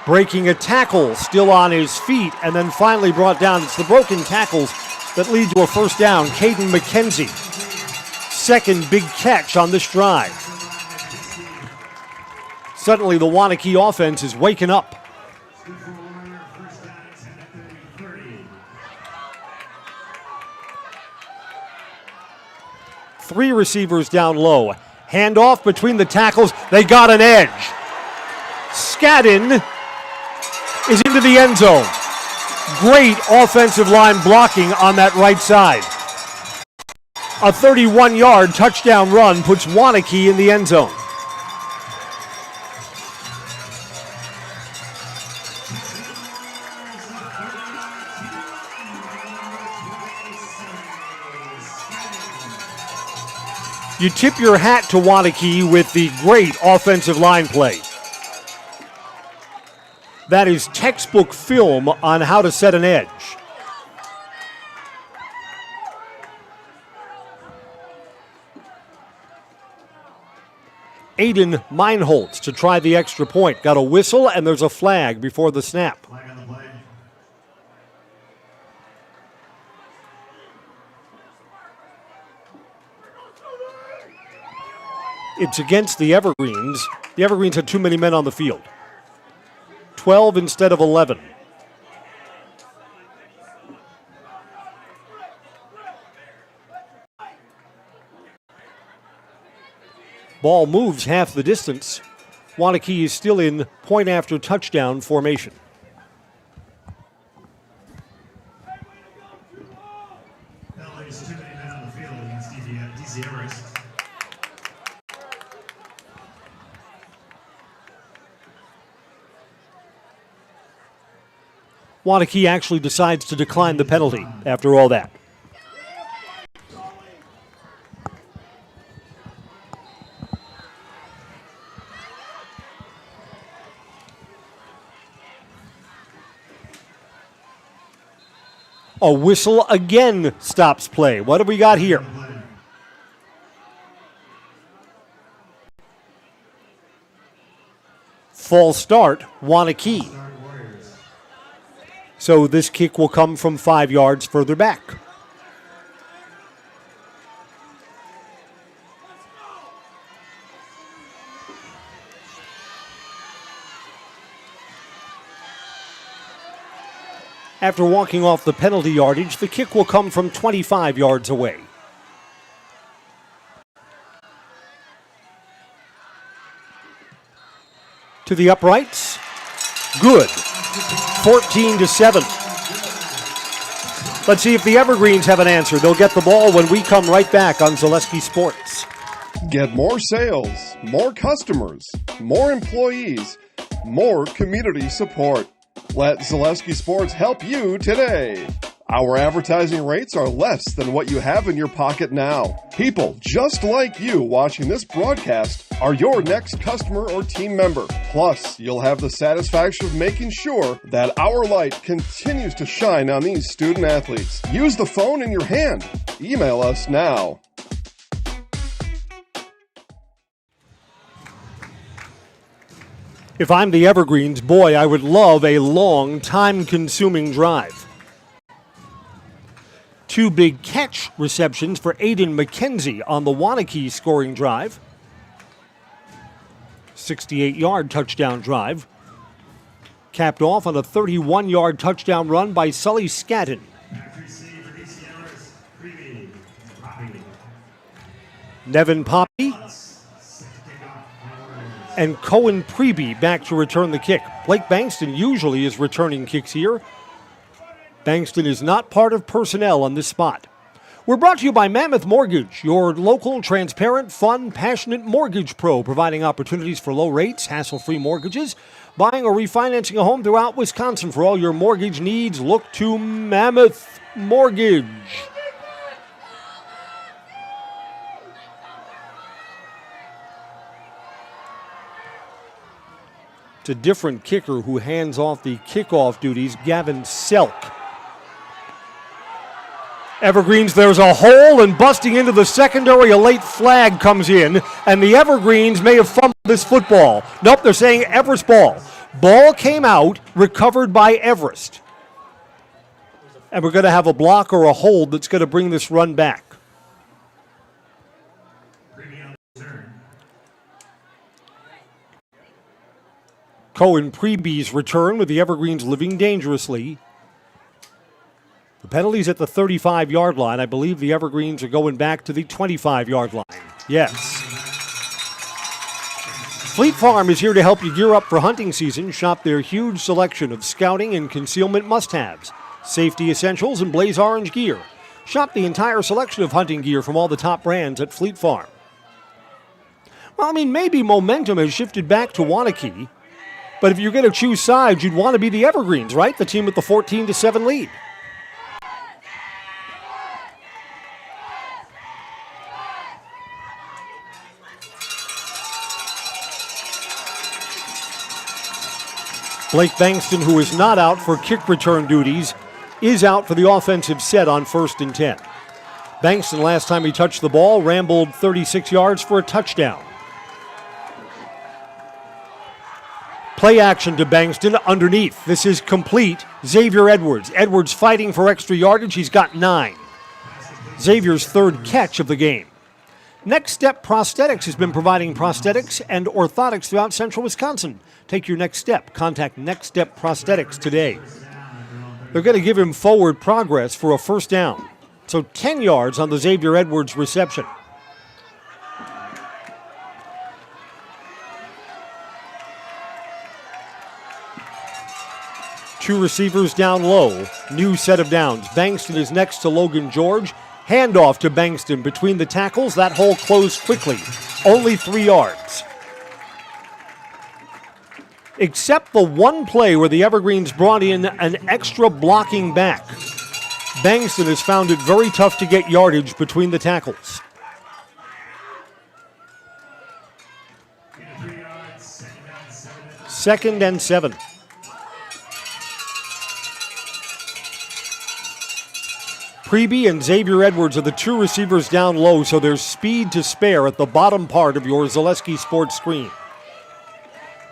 A: Breaking a tackle, still on his feet, and then finally brought down. It's the broken tackles that lead to a first down. Caden McKenzie. Second big catch on this drive. Suddenly the Waunakee offense is waking up. Three receivers down low. Handoff between the tackles. They got an edge. Skadden is into the end zone. Great offensive line blocking on that right side. A 31-yard touchdown run puts Waunakee in the end zone. You tip your hat to Waunakee with the great offensive line play. That is textbook film on how to set an edge. Aiden Meinholtz to try the extra point. Got a whistle and there's a flag before the snap. It's against the Evergreens. The Evergreens had too many men on the field. 12 instead of 11. Ball moves half the distance. Waunakee is still in point after touchdown formation.
D: Penalties, too many men on the field against DC Everest.
A: Waunakee actually decides to decline the penalty after all that. A whistle again stops play. What have we got here? False start, Waunakee. So this kick will come from 5 yards further back. After walking off the penalty yardage, the kick will come from 25 yards away. To the uprights. Good. 14-7. Let's see if the Evergreens have an answer. They'll get the ball when we come right back on Zaleski Sports.
K: Get more sales, more customers, more employees, more community support. Let Zaleski Sports help you today. Our advertising rates are less than what you have in your pocket now. People just like you watching this broadcast are your next customer or team member. Plus, you'll have the satisfaction of making sure that our light continues to shine on these student athletes. Use the phone in your hand. Email us now.
A: If I'm the Evergreens, boy, I would love a long, time-consuming drive. 2 big catch receptions for Aiden McKenzie on the Waunakee scoring drive. 68-yard touchdown drive. Capped off on a 31-yard touchdown run by Sully Skadden. Nevin Poppy and Cohen Preby back to return the kick. Blake Bankston usually is returning kicks here. Bankston is not part of personnel on this spot. We're brought to you by Mammoth Mortgage, your local, transparent, fun, passionate mortgage pro, providing opportunities for low rates, hassle-free mortgages, buying or refinancing a home throughout Wisconsin. For all your mortgage needs, look to Mammoth Mortgage. It's a different kicker who hands off the kickoff duties, Gavin Selk. Evergreens, there's a hole, and busting into the secondary, a late flag comes in, and the Evergreens may have fumbled this football. Nope, they're saying Everest ball. Ball came out, recovered by Everest. And we're going to have a block or a hold that's going to bring this run back. Cohen Preby's return with the Evergreens living dangerously. The penalty's at the 35-yard line. I believe the Evergreens are going back to the 25-yard line. Yes. Fleet Farm is here to help you gear up for hunting season. Shop their huge selection of scouting and concealment must-haves, safety essentials, and blaze orange gear. Shop the entire selection of hunting gear from all the top brands at Fleet Farm. Well, maybe momentum has shifted back to Waunakee, but if you're going to choose sides, you'd want to be the Evergreens, right? The team with the 14-7 lead. Blake Bankston, who is not out for kick return duties, is out for the offensive set on 1st and 10. Bankston, last time he touched the ball, rambled 36 yards for a touchdown. Play action to Bankston underneath. This is complete. Xavier Edwards. Edwards fighting for extra yardage. He's got 9. Xavier's 3rd catch of the game. Next Step Prosthetics has been providing prosthetics and orthotics throughout central Wisconsin. Take your next step. Contact Next Step Prosthetics today. They're going to give him forward progress for a 1st down. So 10 yards on the Xavier Edwards reception. Two receivers down low. New set of downs. Bankston is next to Logan George. Handoff to Bankston between the tackles. That hole closed quickly. Only 3 yards. Except the one play where the Evergreens brought in an extra blocking back. Bankston has found it very tough to get yardage between the tackles. Second and 7. Preby and Xavier Edwards are the two receivers down low, so there's speed to spare at the bottom part of your Zaleski Sports screen.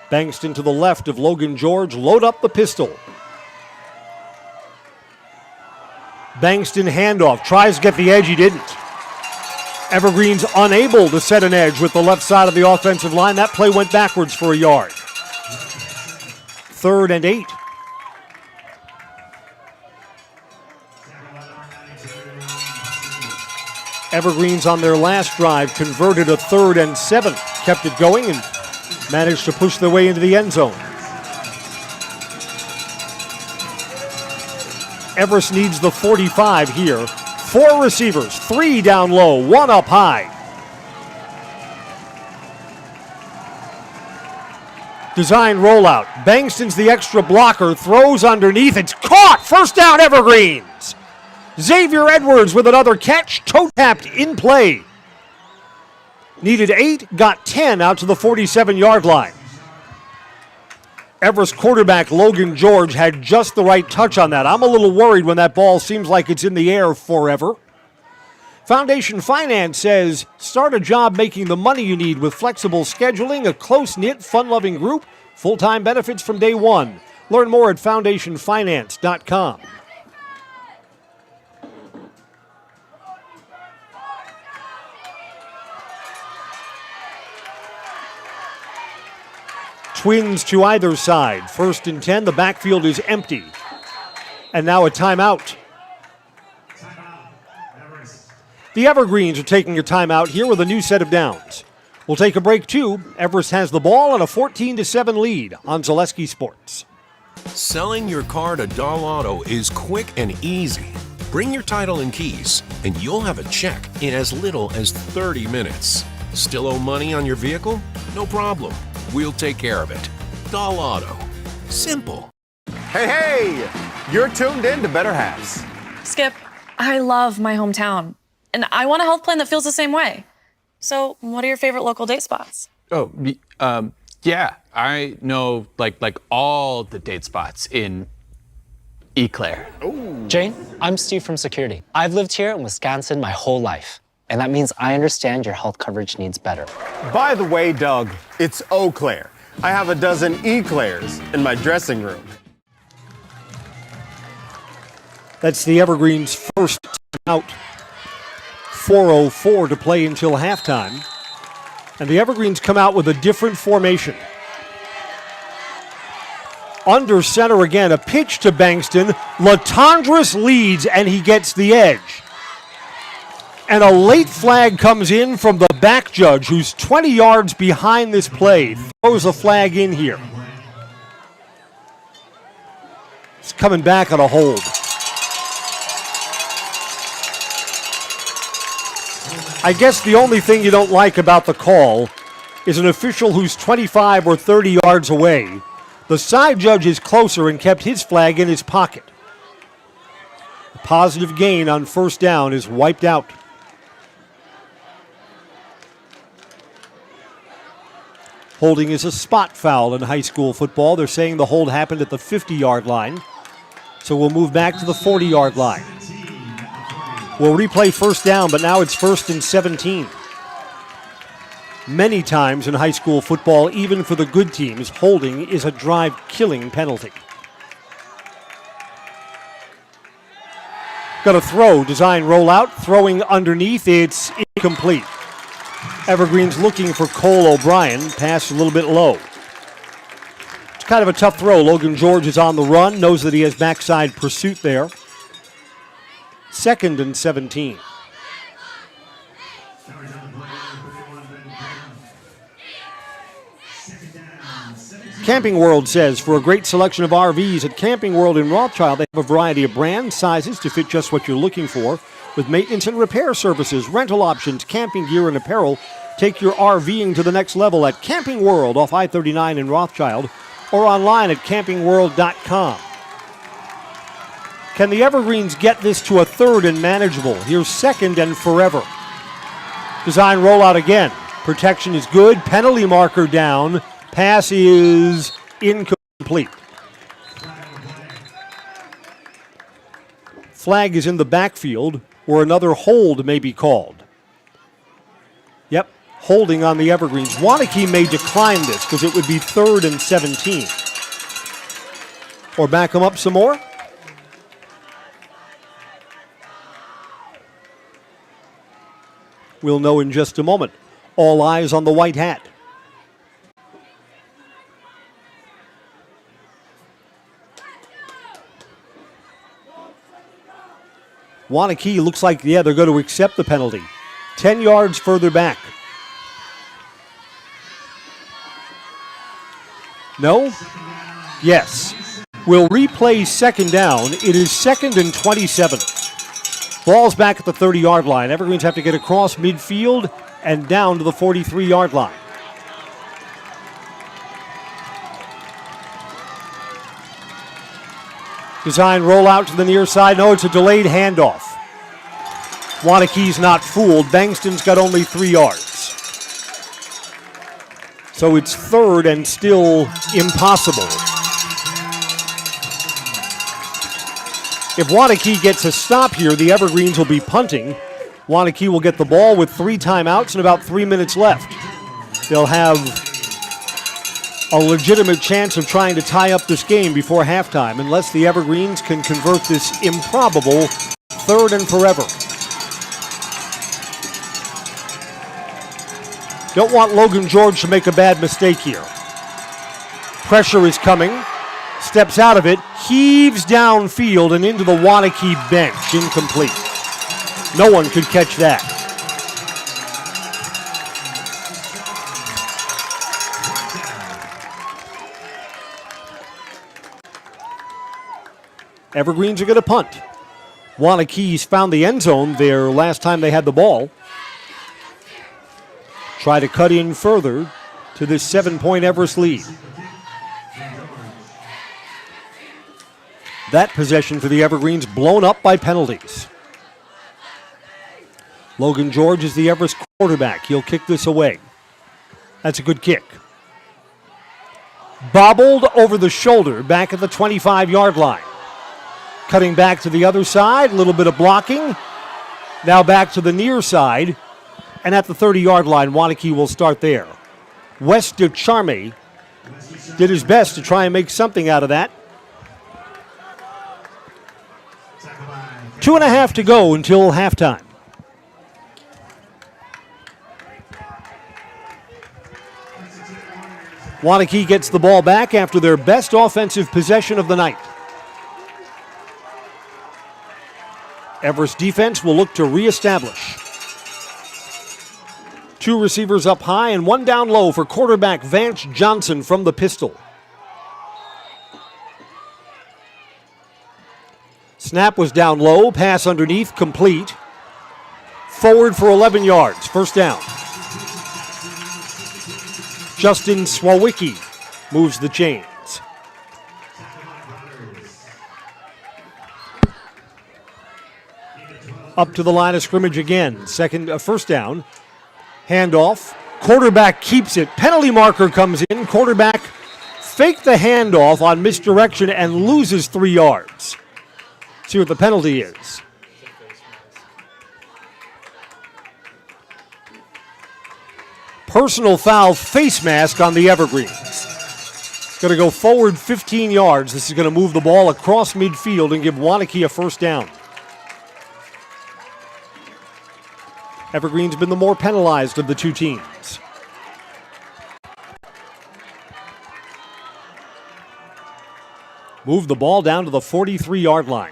A: Bankston to the left of Logan George. Load up the pistol. Bankston handoff. Tries to get the edge. He didn't. Evergreens unable to set an edge with the left side of the offensive line. That play went backwards for a yard. 3rd and 8. Evergreens on their last drive converted a 3rd and 7. Kept it going and managed to push their way into the end zone. Everest needs the 45 here. 4 receivers, 3 down low, 1 up high. Design rollout. Bankston's the extra blocker, throws underneath. It's caught. 1st down, Evergreens. Xavier Edwards with another catch, toe-tapped in play. Needed 8, got 10 out to the 47-yard line. Everest quarterback Logan George had just the right touch on that. I'm a little worried when that ball seems like it's in the air forever. Foundation Finance says, start a job making the money you need with flexible scheduling, a close-knit, fun-loving group, full-time benefits from day one. Learn more at foundationfinance.com. Twins to either side. 1st and 10. The backfield is empty. And now a timeout. The Evergreens are taking a timeout here with a new set of downs. We'll take a break too. Everest has the ball and a 14-7 lead on Zaleski Sports.
S: Selling your car to Doll Auto is quick and easy. Bring your title and keys, and you'll have a check in as little as 30 minutes. Still owe money on your vehicle? No problem. We'll take care of it. Doll Auto. Simple.
T: Hey, you're tuned in to Better Halves.
U: Skip, I love my hometown, and I want a health plan that feels the same way. So, what are your favorite local date spots?
P: Oh, yeah, I know like all the date spots in Eau Claire.
V: Jane, I'm Steve from Security. I've lived here in Wisconsin my whole life, and that means I understand your health coverage needs better.
T: By the way, Doug, it's Eau Claire. I have a dozen Eclairs in my dressing room.
A: That's the Evergreens' first out. 4:04 to play until halftime. And the Evergreens come out with a different formation. Under center again, a pitch to Bankston. Latondras leads, and he gets the edge. And a late flag comes in from the back judge, who's 20 yards behind this play. Throws a flag in here. It's coming back on a hold. I guess the only thing you don't like about the call is an official who's 25 or 30 yards away. The side judge is closer and kept his flag in his pocket. A positive gain on first down is wiped out. Holding is a spot foul in high school football. They're saying the hold happened at the 50-yard line. So we'll move back to the 40-yard line. We'll replay first down, but now it's 1st and 17. Many times in high school football, even for the good teams, holding is a drive-killing penalty. Got a throw, design rollout, throwing underneath, it's incomplete. Evergreens looking for Cole O'Brien, pass a little bit low. It's kind of a tough throw. Logan George is on the run, knows that he has backside pursuit there. 2nd and 17. Camping World says, for a great selection of RVs at Camping World in Rothschild, they have a variety of brands, sizes to fit just what you're looking for. With maintenance and repair services, rental options, camping gear, and apparel, take your RVing to the next level at Camping World off I-39 in Rothschild or online at campingworld.com. Can the Evergreens get this to a 3rd and manageable? Here's 2nd and forever. Design rollout again. Protection is good. Penalty marker down. Pass is incomplete. Flag is in the backfield where another hold may be called. Yep, holding on the Evergreens. Waunakee may decline this because it would be 3rd and 17. Or back them up some more. We'll know in just a moment. All eyes on the white hat. Waunakee looks like, they're going to accept the penalty. 10 yards further back. No? Yes. We'll replay 2nd down. It is 2nd and 27. Ball's back at the 30-yard line. Evergreens have to get across midfield and down to the 43-yard line. Design rollout to the near side. No, it's a delayed handoff. Waunakee's not fooled. Bankston's got only 3 yards. So it's 3rd and still impossible. If Waunakee gets a stop here, the Evergreens will be punting. Waunakee will get the ball with 3 timeouts and about 3 minutes left. They'll have a legitimate chance of trying to tie up this game before halftime, unless the Evergreens can convert this improbable 3rd and forever. Don't want Logan George to make a bad mistake here. Pressure is coming. Steps out of it, heaves downfield and into the Waunakee bench. Incomplete. No one could catch that. Evergreens are going to punt. Waunakee's found the end zone there last time they had the ball. Try to cut in further to this 7-point Everest lead. That possession for the Evergreens blown up by penalties. Logan George is the Everest quarterback. He'll kick this away. That's a good kick. Bobbled over the shoulder back at the 25-yard line. Cutting back to the other side, a little bit of blocking. Now back to the near side. And at the 30-yard line, Waunakee will start there. West DeCharme did his best to try and make something out of that. 2.5 to go until halftime. Waunakee gets the ball back after their best offensive possession of the night. Everest defense will look to reestablish. 2 receivers up high and 1 down low for quarterback Vance Johnson from the pistol. Snap was down low, pass underneath, complete. Forward for 11 yards, first down. Justin Swawicki moves the chains. Up to the line of scrimmage again, first down. Handoff, quarterback keeps it, penalty marker comes in, quarterback faked the handoff on misdirection and loses 3 yards. See what the penalty is. Personal foul, face mask on the Evergreens. Going to go forward 15 yards. This is going to move the ball across midfield and give Waunakee a first down. Evergreen's been the more penalized of the two teams. Move the ball down to the 43-yard line.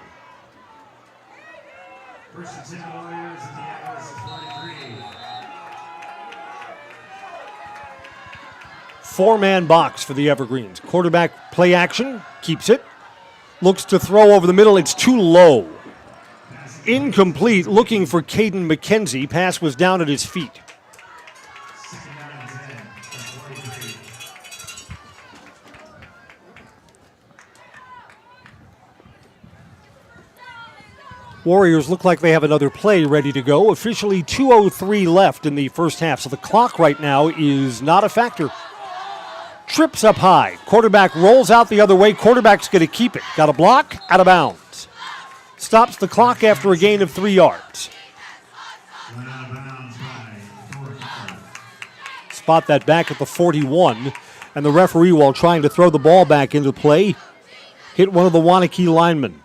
A: Four-man box for the Evergreens. Quarterback play action, keeps it. Looks to throw over the middle, it's too low. Incomplete, looking for Caden McKenzie. Pass was down at his feet. Warriors look like they have another play ready to go. Officially 2:03 left in the first half, so the clock right now is not a factor. Trips up high. Quarterback rolls out the other way. Quarterback's going to keep it. Got a block, out of bounds. Stops the clock after a gain of 3 yards. Spot that back at the 41, and the referee, while trying to throw the ball back into play, hit one of the Waunakee linemen.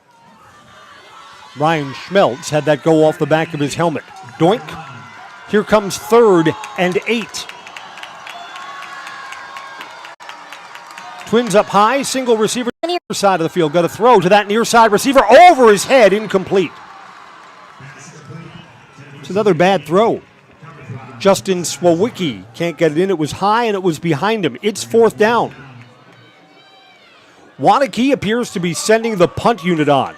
A: Ryan Schmeltz had that go off the back of his helmet. Doink. Here comes 3rd and 8. Twins up high, single receiver on the near side of the field. Got to throw to that near side receiver over his head, incomplete. It's another bad throw. Justin Swawicki can't get it in. It was high and it was behind him. It's 4th down. Waunakee appears to be sending the punt unit on.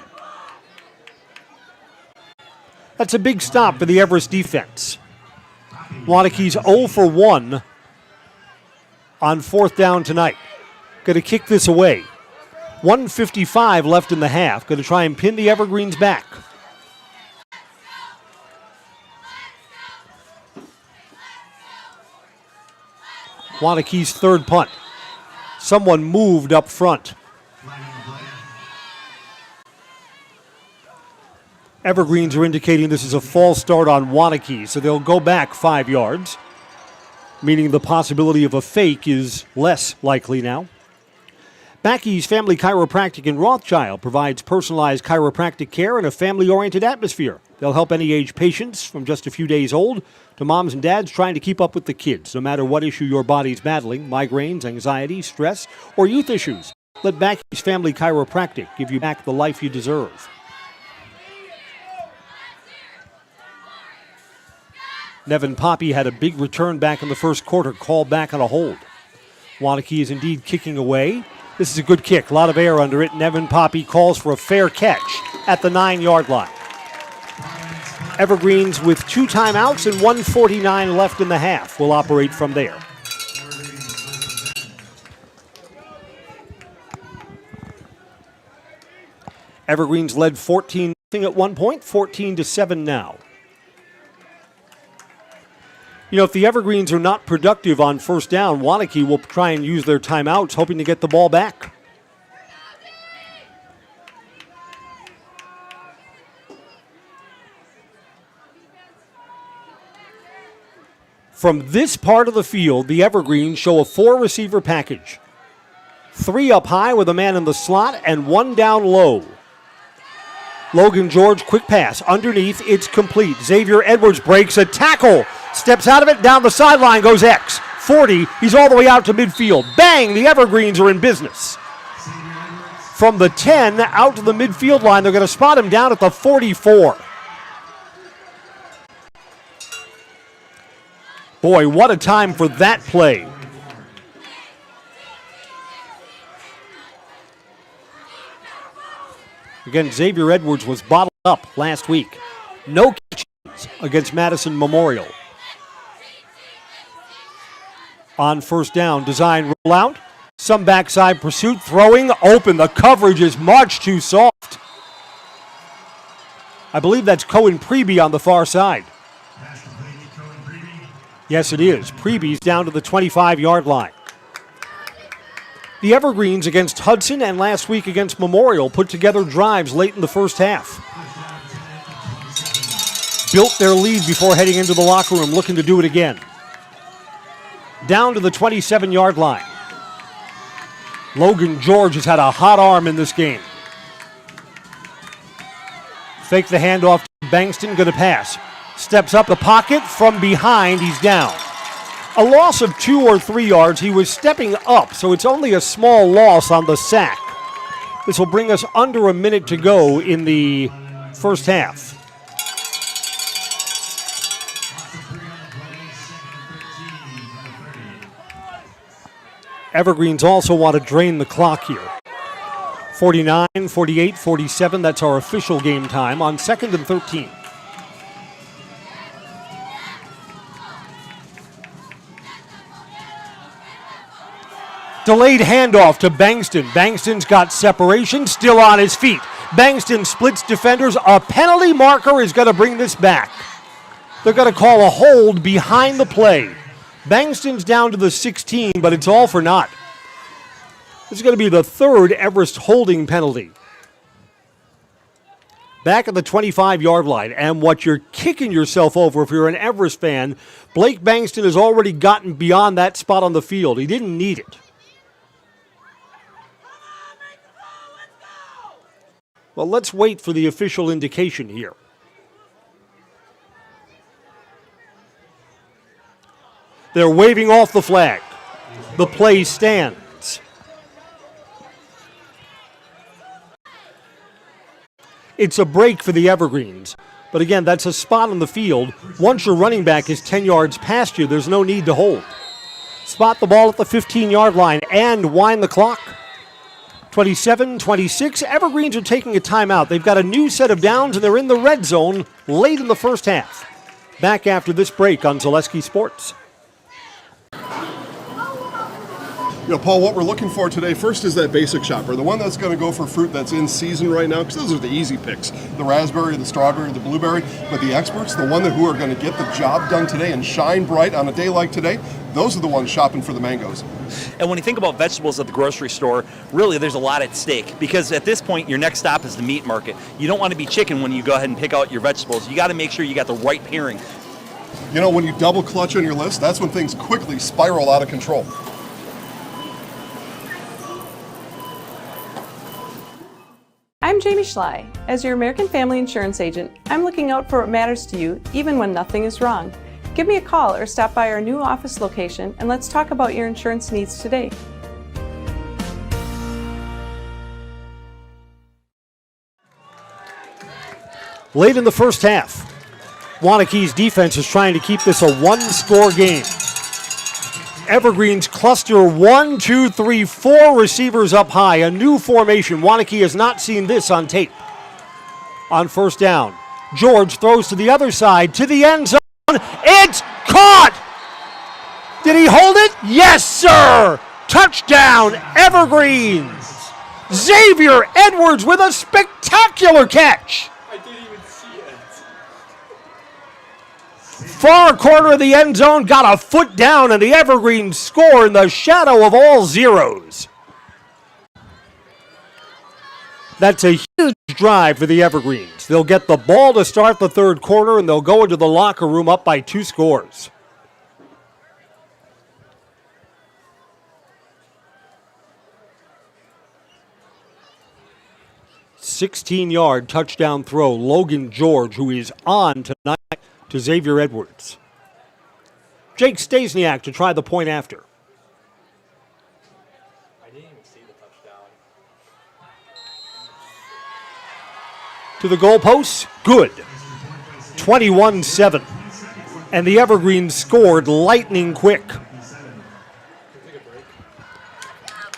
A: That's a big stop for the Everest defense. Waunakee's 0 for 1 on 4th down tonight. Going to kick this away. 1:55 left in the half. Going to try and pin the Evergreens back. Waunakee's 3rd punt. Someone moved up front. Evergreens are indicating this is a false start on Waunakee, so they'll go back 5 yards, meaning the possibility of a fake is less likely now. Mackey's Family Chiropractic in Rothschild provides personalized chiropractic care in a family-oriented atmosphere. They'll help any age patients from just a few days old to moms and dads trying to keep up with the kids, no matter what issue your body's battling, migraines, anxiety, stress, or youth issues. Let Mackey's Family Chiropractic give you back the life you deserve. Nevin Poppy had a big return back in the first quarter, called back on a hold. Waunakee is indeed kicking away. This is a good kick, a lot of air under it. Nevin Poppy calls for a fair catch at the 9-yard line. Evergreens with 2 timeouts and 1:49 left in the half will operate from there. Evergreens led 14-0 at one point, 14-7 now. You know, if the Evergreens are not productive on first down, Waunakee will try and use their timeouts, hoping to get the ball back. From this part of the field, the Evergreens show a 4-receiver package. 3 up high with a man in the slot and 1 down low. Logan George, quick pass. Underneath, it's complete. Xavier Edwards breaks a tackle. Steps out of it, down the sideline goes X. 40, he's all the way out to midfield. Bang, the Evergreens are in business. From the 10 out to the midfield line, they're going to spot him down at the 44. Boy, what a time for that play. Again, Xavier Edwards was bottled up last week. No catches against Madison Memorial. On first down, design rollout. Some backside pursuit, throwing open. The coverage is much too soft. I believe that's Cohen Preby on the far side. Yes, it is. Preby's down to the 25-yard line. The Evergreens against Hudson and last week against Memorial put together drives late in the first half. Built their lead before heading into the locker room, looking to do it again. Down to the 27-yard line. Logan George has had a hot arm in this game. Fake the handoff to Bankston, going to pass. Steps up the pocket, from behind, he's down. A loss of 2 or 3 yards. He was stepping up, so it's only a small loss on the sack. This will bring us under a minute to go in the first half. Evergreens also want to drain the clock here. 49, 48, 47, that's our official game time on 2nd and 13. Delayed handoff to Bankston. Bankston's got separation, still on his feet. Bankston splits defenders. A penalty marker is going to bring this back. They're going to call a hold behind the play. Bankston's down to the 16, but it's all for naught. This is going to be the 3rd Everest holding penalty. Back at the 25-yard line, and what you're kicking yourself over if you're an Everest fan, Blake Bankston has already gotten beyond that spot on the field. He didn't need it. Well, let's wait for the official indication here. They're waving off the flag. The play stands. It's a break for the Evergreens. But again, that's a spot on the field. Once your running back is 10 yards past you, there's no need to hold. Spot the ball at the 15-yard line and wind the clock. 27-26, Evergreens are taking a timeout. They've got a new set of downs, and they're in the red zone late in the first half. Back after this break on Zaleski Sports.
K: You know, Paul, what we're looking for today first is that basic shopper, the one that's going to go for fruit that's in season right now, because those are the easy picks, the raspberry, the strawberry, the blueberry. But the experts, the one who are going to get the job done today and shine bright on a day like today, those are the ones shopping for the mangoes.
H: And when you think about vegetables at the grocery store, really there's a lot at stake, because at this point your next stop is the meat market. You don't want to be chicken when you go ahead and pick out your vegetables. You got to make sure you got the right pairing.
K: You know, when you double clutch on your list, that's when things quickly spiral out of control.
B: I'm Jamie Schley. As your American Family Insurance agent, I'm looking out for what matters to you, even when nothing is wrong. Give me a call or stop by our new office location and let's talk about your insurance needs today.
A: Late in the first half, Waunakee's defense is trying to keep this a one-score game. Evergreen's cluster 1, 2, 3, 4 receivers up high. A new formation. Waunakee has not seen this on tape. On first down, George throws to the other side, to the end zone. It's caught! Did he hold it? Yes, sir! Touchdown, Evergreens! Xavier Edwards with a spectacular catch!
C: I didn't even see it.
A: Far corner of the end zone, got a foot down, and the Evergreens score in the shadow of all zeros. That's a huge drive for the Evergreens. They'll get the ball to start the third quarter, and they'll go into the locker room up by 2 scores. "16-yard touchdown throw, Logan George, who is on tonight, to Xavier Edwards. Jake Stasiak to try the point after.
C: I didn't even see the touchdown.
A: To the goalposts, good. 21-7. And the Evergreens scored lightning quick.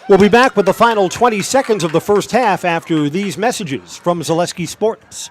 A: We'll be back with the final 20 seconds of the first half after these messages from Zaleski Sports.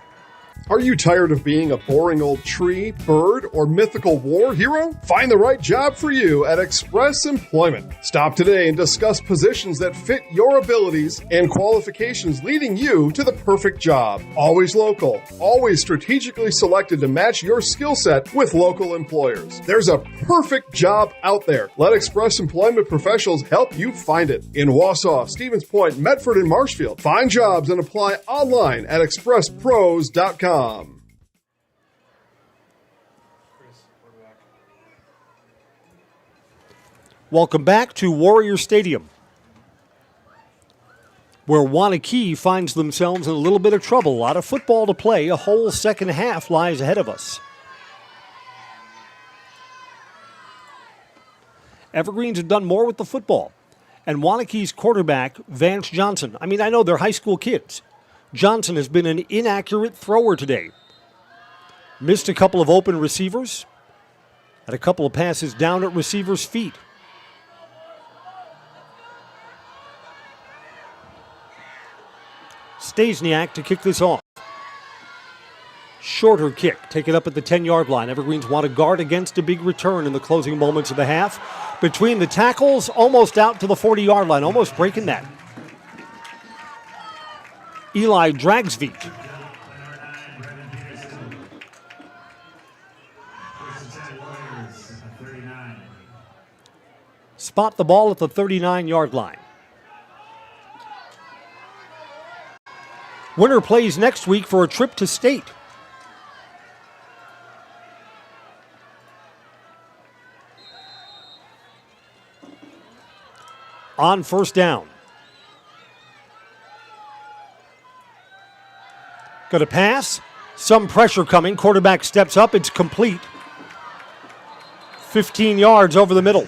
K: Are you tired of being a boring old tree, bird, or mythical war hero? Find the right job for you at Express Employment. Stop today and discuss positions that fit your abilities and qualifications, leading you to the perfect job. Always local, always strategically selected to match your skill set with local employers. There's a perfect job out there. Let Express Employment professionals help you find it. In Wausau, Stevens Point, Medford, and Marshfield. Find jobs and apply online at expresspros.com.
A: Welcome back to Warrior Stadium, where Waunakee finds themselves in a little bit of trouble. A lot of football to play. A whole second half lies ahead of us. Evergreens have done more with the football. And Waunakee's quarterback, Vance Johnson. I mean, I know they're high school kids. Johnson has been an inaccurate thrower today. Missed a couple of open receivers. Had a couple of passes down at receivers' feet. Stasiak to kick this off. Shorter kick, taken up at the 10-yard line. Evergreens want to guard against a big return in the closing moments of the half. Between the tackles, almost out to the 40-yard line, almost breaking that. Eli Dragsvik. Spot the ball at the 39-yard line. Winner plays next week for a trip to state. On first down. Going to pass. Some pressure coming. Quarterback steps up. It's complete. 15 yards over the middle.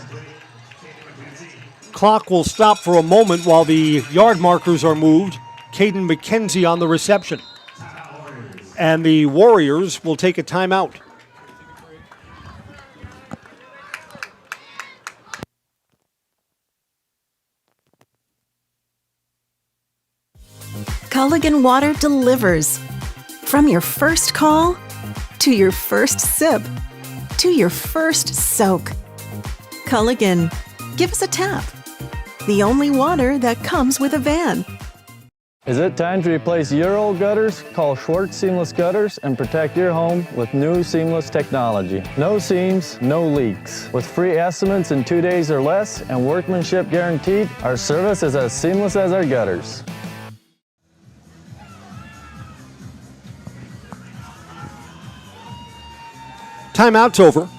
A: Clock will stop for a moment while the yard markers are moved. Caden McKenzie on the reception. And the Warriors will take a timeout.
E: Culligan Water delivers. From your first call, to your first sip, to your first soak. Culligan, give us a tap. The only water that comes with a van.
F: Is it time to replace your old gutters? Call Schwartz Seamless Gutters and protect your home with new seamless technology. No seams, no leaks. With free estimates in 2 days or less and workmanship guaranteed, our service is as seamless as our gutters.
A: Timeout's over.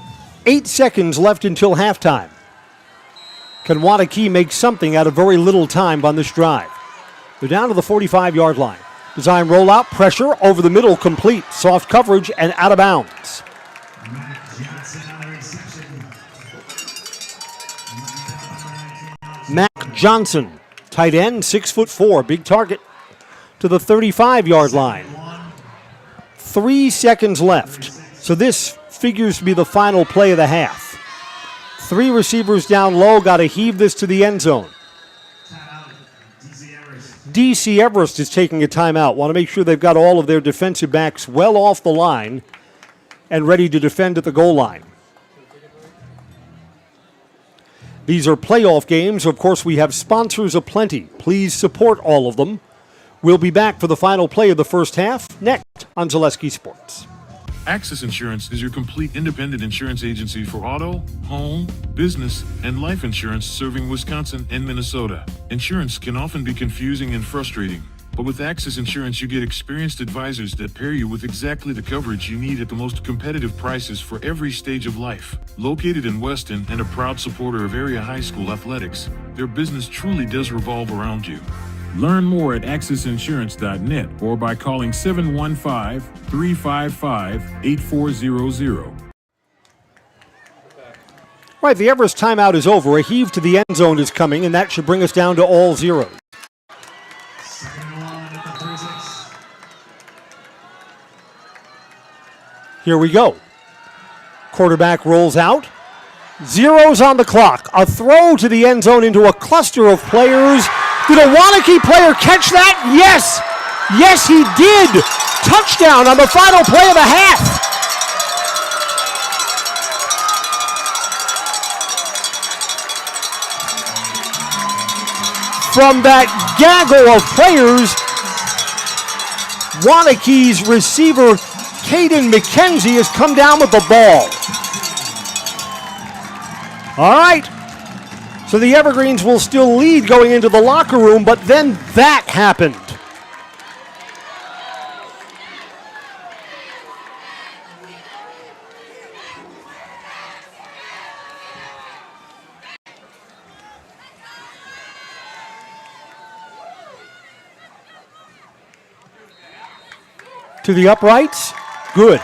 A: 8 seconds left until halftime. Can Waunakee make something out of very little time on this drive? They're down to the 45-yard line. Design rollout, pressure, over the middle, complete. Soft coverage and out of bounds. Mac Johnson, tight end, 6'4", big target, to the 35-yard line. 3 seconds left. So this figures to be the final play of the half. 3 receivers down low, got to heave this to the end zone. DC Everest is taking a timeout. Want to make sure they've got all of their defensive backs well off the line and ready to defend at the goal line. These are playoff games. Of course, we have sponsors aplenty. Please support all of them. We'll be back for the final play of the first half next on Zaleski Sports.
G: Axis Insurance is your complete independent insurance agency for auto, home, business, and life insurance serving Wisconsin and Minnesota. Insurance can often be confusing and frustrating, but with Axis Insurance you get experienced advisors that pair you with exactly the coverage you need at the most competitive prices for every stage of life. Located in Weston and a proud supporter of area high school athletics, their business truly does revolve around you. Learn more at AxisInsurance.net or by calling 715-355-8400.
A: Right, the Everest timeout is over. A heave to the end zone is coming, and that should bring us down to all zeros. Here we go. Quarterback rolls out. Zeros on the clock. A throw to the end zone into a cluster of players. Did a Waunakee player catch that? Yes! Yes, he did! Touchdown on the final play of the half! From that gaggle of players, Waunakee's receiver, Caden McKenzie, has come down with the ball. All right. So the Evergreens will still lead going into the locker room, but then that happened. To the uprights, good.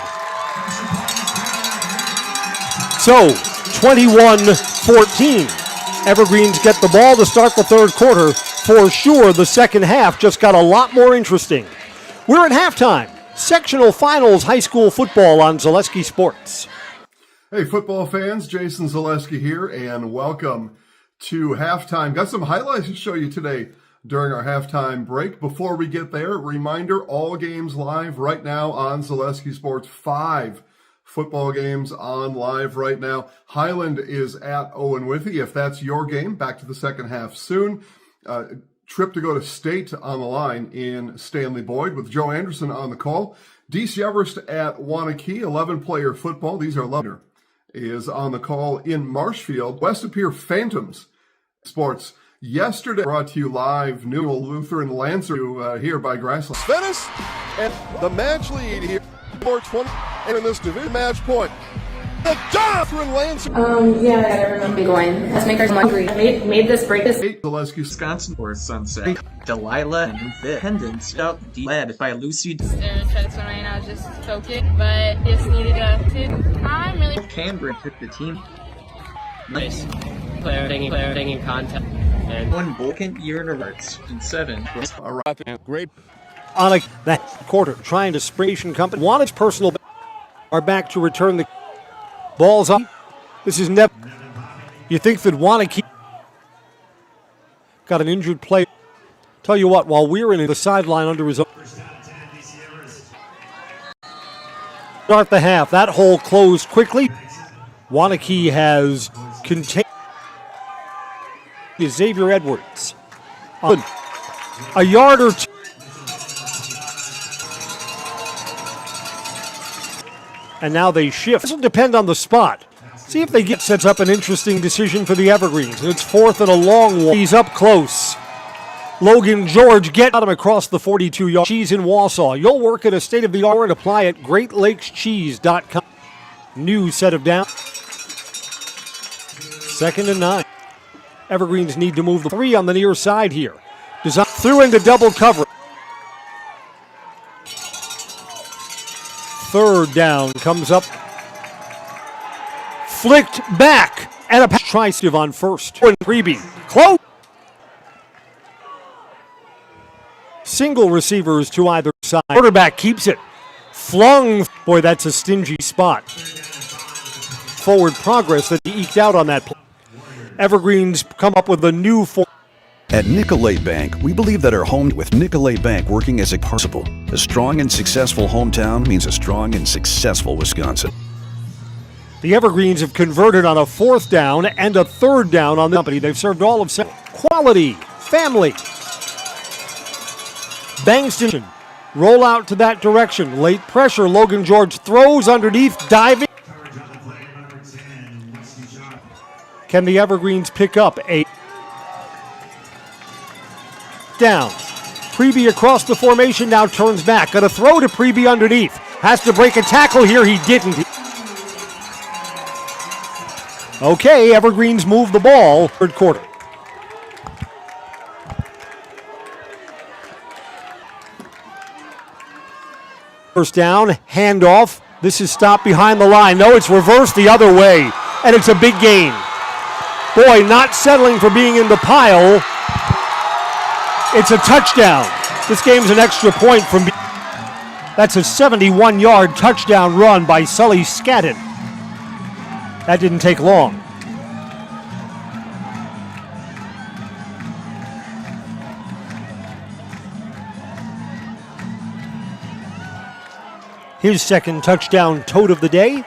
A: So, 21-14. Evergreens get the ball to start the third quarter. For sure, the second half just got a lot more interesting. We're at halftime. Sectional finals high school football on Zaleski Sports.
K: Hey, football fans, Jason Zaleski here, and welcome to halftime. Got some highlights to show you today during our halftime break. Before we get there, reminder, all games live right now on Zaleski Sports. 5 football games on live right now. Highland is at Owen Withy. If that's your game, back to the second half soon. Trip to go to state on the line in Stanley Boyd with Joe Anderson on the call. DC Everest at Waunakee, 11-player football. These are 11 is on the call in Marshfield. West Appear Phantoms Sports. Yesterday, brought to you live, Newell Lutheran Lancer here by Grassland.
I: Venice and the match lead here. 420 in this division match point. The Lutheran Lancer.
W: Yeah, I remember going. Let's make our hungry. Made this break.
K: Zaleski,
X: Wisconsin for Sunset. Delilah and Independence out led by Lucy.
Y: They're trying to swim right now, just focused, but just needed to. I'm really.
X: Cambridge took the team.
Z: Nice. Player taking contact.
X: And 1 Vulcan year in reverse and 7.
K: Great.
A: On that quarter, trying to spring company. Wantage personal are back to return the balls up. This is never. You think that Waunakee got an injured player? Tell you what, while we're in the sideline under his own. Start the half. That hole closed quickly. Waunakee has contained Xavier Edwards. A yard or two. And now they shift. This will depend on the spot. See if they get sets up an interesting decision for the Evergreens. It's 4th and a long one. He's up close. Logan George get him across the 42-yard. Cheese in Wausau. You'll work at a state-of-the-art and apply at GreatLakesCheese.com. New set of down. 2nd and 9. Evergreens need to move the 3 on the near side here. Design through into double cover. 3rd down comes up. Flicked back. And a try-stive on 1st. Freebie. Close. Single receivers to either side. Quarterback keeps it. Flung. Boy, that's a stingy spot. Forward progress that he eked out on that play. Evergreens come up with a new
J: At Nicolay Bank, we believe that our home with Nicolay Bank working as a possible. A strong and successful hometown means a strong and successful Wisconsin.
A: The Evergreens have converted on a 4th down and a 3rd down on the company. They've served all of quality, family. Bangston roll out to that direction. Late pressure. Logan George throws underneath, diving. Can the Evergreens pick up a down? Preby across the formation now turns back. Got a throw to Preby underneath. Has to break a tackle here. He didn't. Okay, Evergreens move the ball. 3rd quarter. First down, handoff. This is stopped behind the line. No, it's reversed the other way, and it's a big gain. Boy, not settling for being in the pile. It's a touchdown. This game's an extra point from. That's a 71-yard touchdown run by Sully Scadden. That didn't take long. His 2nd touchdown tote of the day.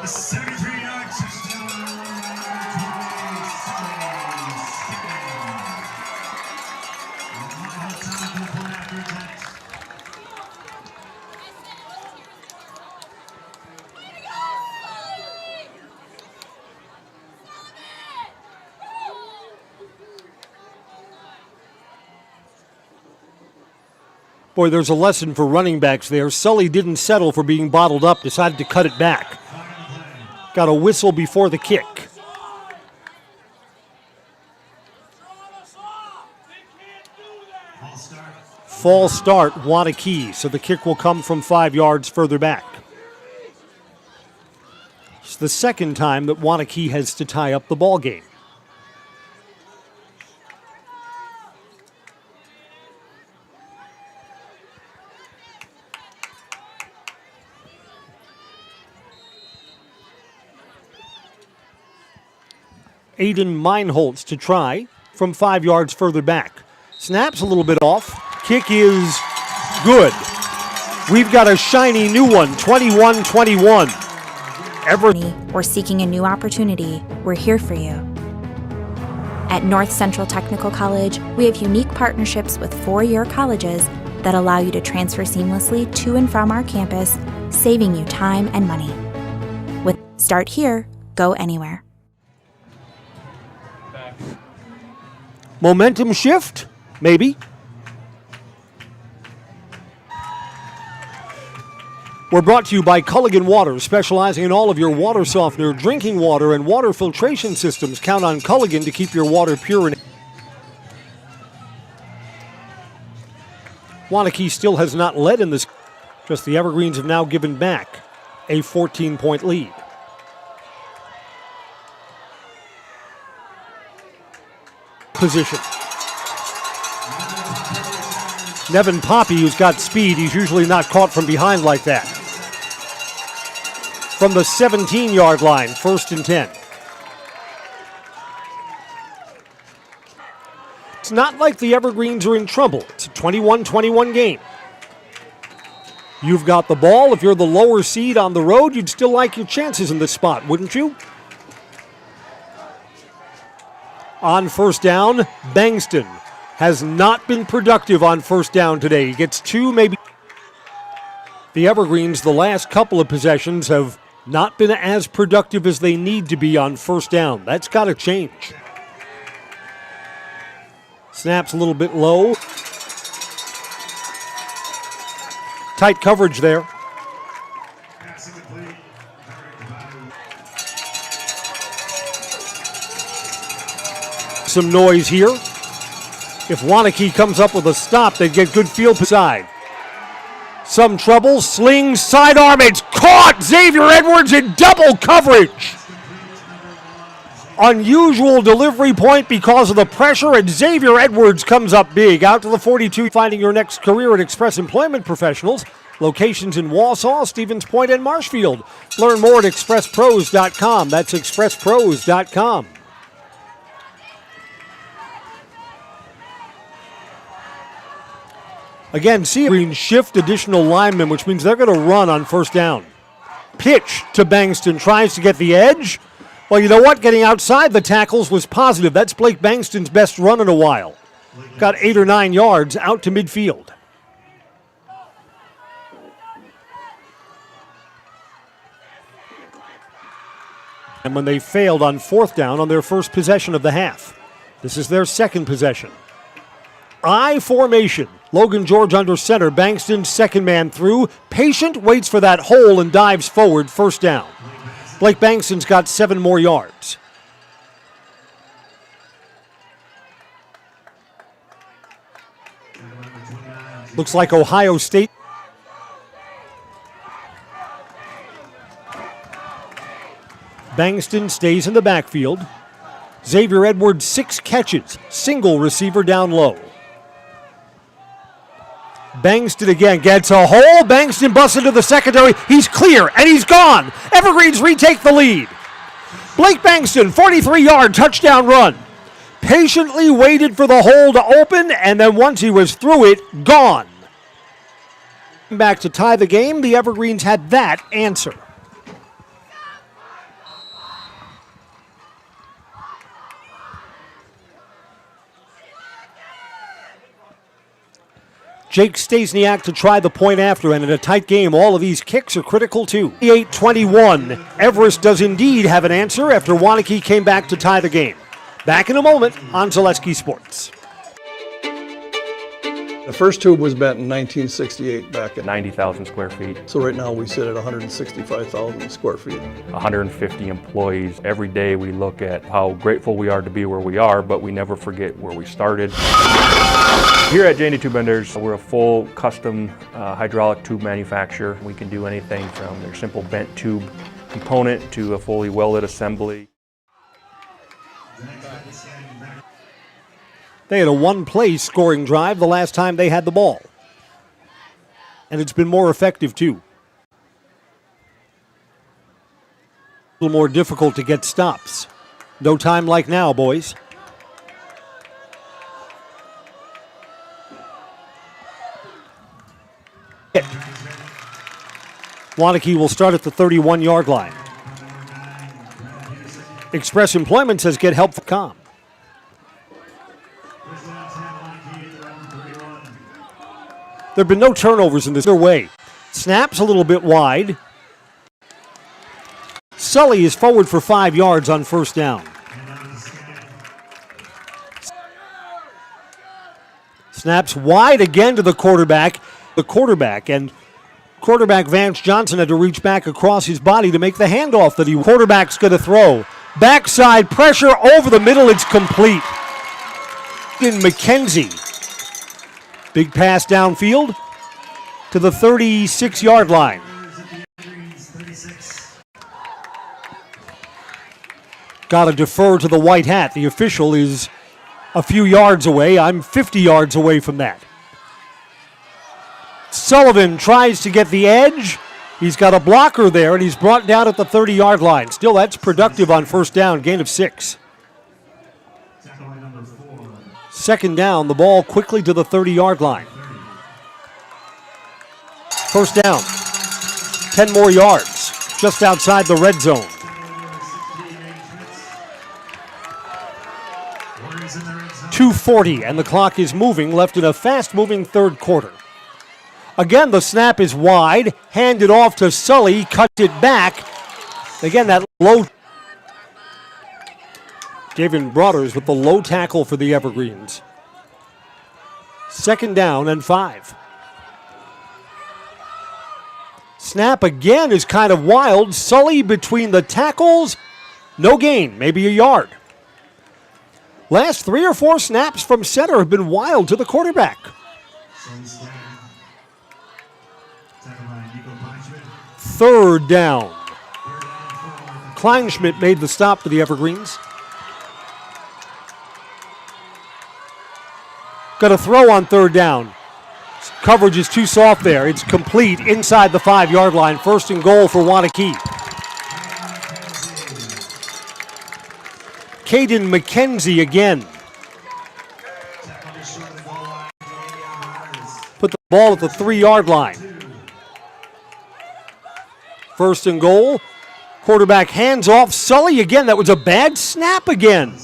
D: A 73-yard touchdown
A: Boy, there's a lesson for running backs there. Sully didn't settle for being bottled up, decided to cut it back. Got a whistle before the kick. False start, Waunakee, so the kick will come from 5 yards further back. It's the 2nd time that Waunakee has to tie up the ball game. Aiden Meinholtz to try from 5 yards further back. Snaps a little bit off. Kick is good. We've got a shiny new one, 21-21.
L: Or seeking a new opportunity, we're here for you. At North Central Technical College, we have unique partnerships with 4-year colleges that allow you to transfer seamlessly to and from our campus, saving you time and money. With Start Here, Go Anywhere.
A: Momentum shift? Maybe. We're brought to you by Culligan Water, specializing in all of your water softener, drinking water, and water filtration systems. Count on Culligan to keep your water pure. Waunakee still has not led in this. Just the Evergreens have now given back a 14-point lead. Position. Nevin Poppy, who's got speed, he's usually not caught from behind like that. From the 17-yard line, 1st and 10. It's not like the Evergreens are in trouble. It's a 21-21 game. You've got the ball. If you're the lower seed on the road, you'd still like your chances in this spot, wouldn't you? On 1st down, Bangston has not been productive on 1st down today. He gets 2, maybe. The Evergreens, the last couple of possessions, have not been as productive as they need to be on 1st down. That's got to change. Snaps a little bit low. Tight coverage there. Some noise here. If Waunakee comes up with a stop, they'd get good field side. Some trouble, sling, sidearm, it's caught! Xavier Edwards in double coverage! Unusual delivery point because of the pressure, and Xavier Edwards comes up big. Out to the 42, finding your next career at Express Employment Professionals. Locations in Wausau, Stevens Point, and Marshfield. Learn more at expresspros.com. That's expresspros.com. Again, see Green shift additional linemen, which means they're going to run on first down. Pitch to Bankston, tries to get the edge. Well, you know what? Getting outside the tackles was positive. That's Blake Bankston's best run in a while. Got 8 or 9 yards out to midfield. And when they failed on fourth down on their first possession of the half. This is their second possession. I formation. Logan George under center. Bankston second man through. Patient waits for that hole and dives forward. First down. Blake Bankston's got 7 more yards. Looks like Ohio State. Bankston stays in the backfield. Xavier Edwards, 6 catches, single receiver down low. Bankston again gets a hole. Bankston busts into the secondary. He's clear, and he's gone. Evergreens retake the lead. Blake Bankston, 43-yard touchdown run. Patiently waited for the hole to open, and then once he was through it, gone. Back to tie the game, the Evergreens had that answer. Jake Stasiak to try the point after, and in a tight game, all of these kicks are critical too. 28-21. Everest does indeed have an answer after Waunakee came back to tie the game. Back in a moment on Zaleski Sports.
M: The first tube was bent in 1968 back at
N: 90,000 square feet.
M: So right now we sit at 165,000 square feet.
N: 150 employees. Every day we look at how grateful we are to be where we are, but we never forget where we started. Here at J&D Tube Benders, we're a full custom hydraulic tube manufacturer. We can do anything from their simple bent tube component to a fully welded assembly.
A: They had a one-play scoring drive the last time they had the ball. And it's been more effective, too. A little more difficult to get stops. No time like now, boys. Waunakee will start at the 31-yard line. Express Employment says get help for com. There have been no turnovers in this way. Snaps a little bit wide. Sully is forward for 5 yards on first down. Snaps wide again to the quarterback. And quarterback Vance Johnson had to reach back across his body to make the handoff that quarterback's going to throw. Backside pressure over the middle. It's complete. In McKenzie. Big pass downfield to the 36-yard line. Got to defer to the white hat. The official is a few yards away. I'm 50 yards away from that. Sullivan tries to get the edge. He's got a blocker there, and he's brought down at the 30-yard line. Still, that's productive on first down, gain of 6. Second down, the ball quickly to the 30-yard line. First down, 10 more yards, just outside the red zone. .240, and the clock is moving, left in a fast-moving third quarter. Again, the snap is wide, handed off to Sully, cuts it back. Again, that low. Javen Broaders with the low tackle for the Evergreens. Second down and 5. Snap again is kind of wild. Sully between the tackles. No gain, maybe a yard. Last 3 or 4 snaps from center have been wild to the quarterback. Third down. Kleinschmidt made the stop for the Evergreens. Going to throw on third down. Coverage is too soft there. It's complete inside the 5-yard line. First and goal for Waunakee. Caden McKenzie again. Put the ball at the 3-yard line. First and goal. Quarterback hands off. Sully again. That was a bad snap again.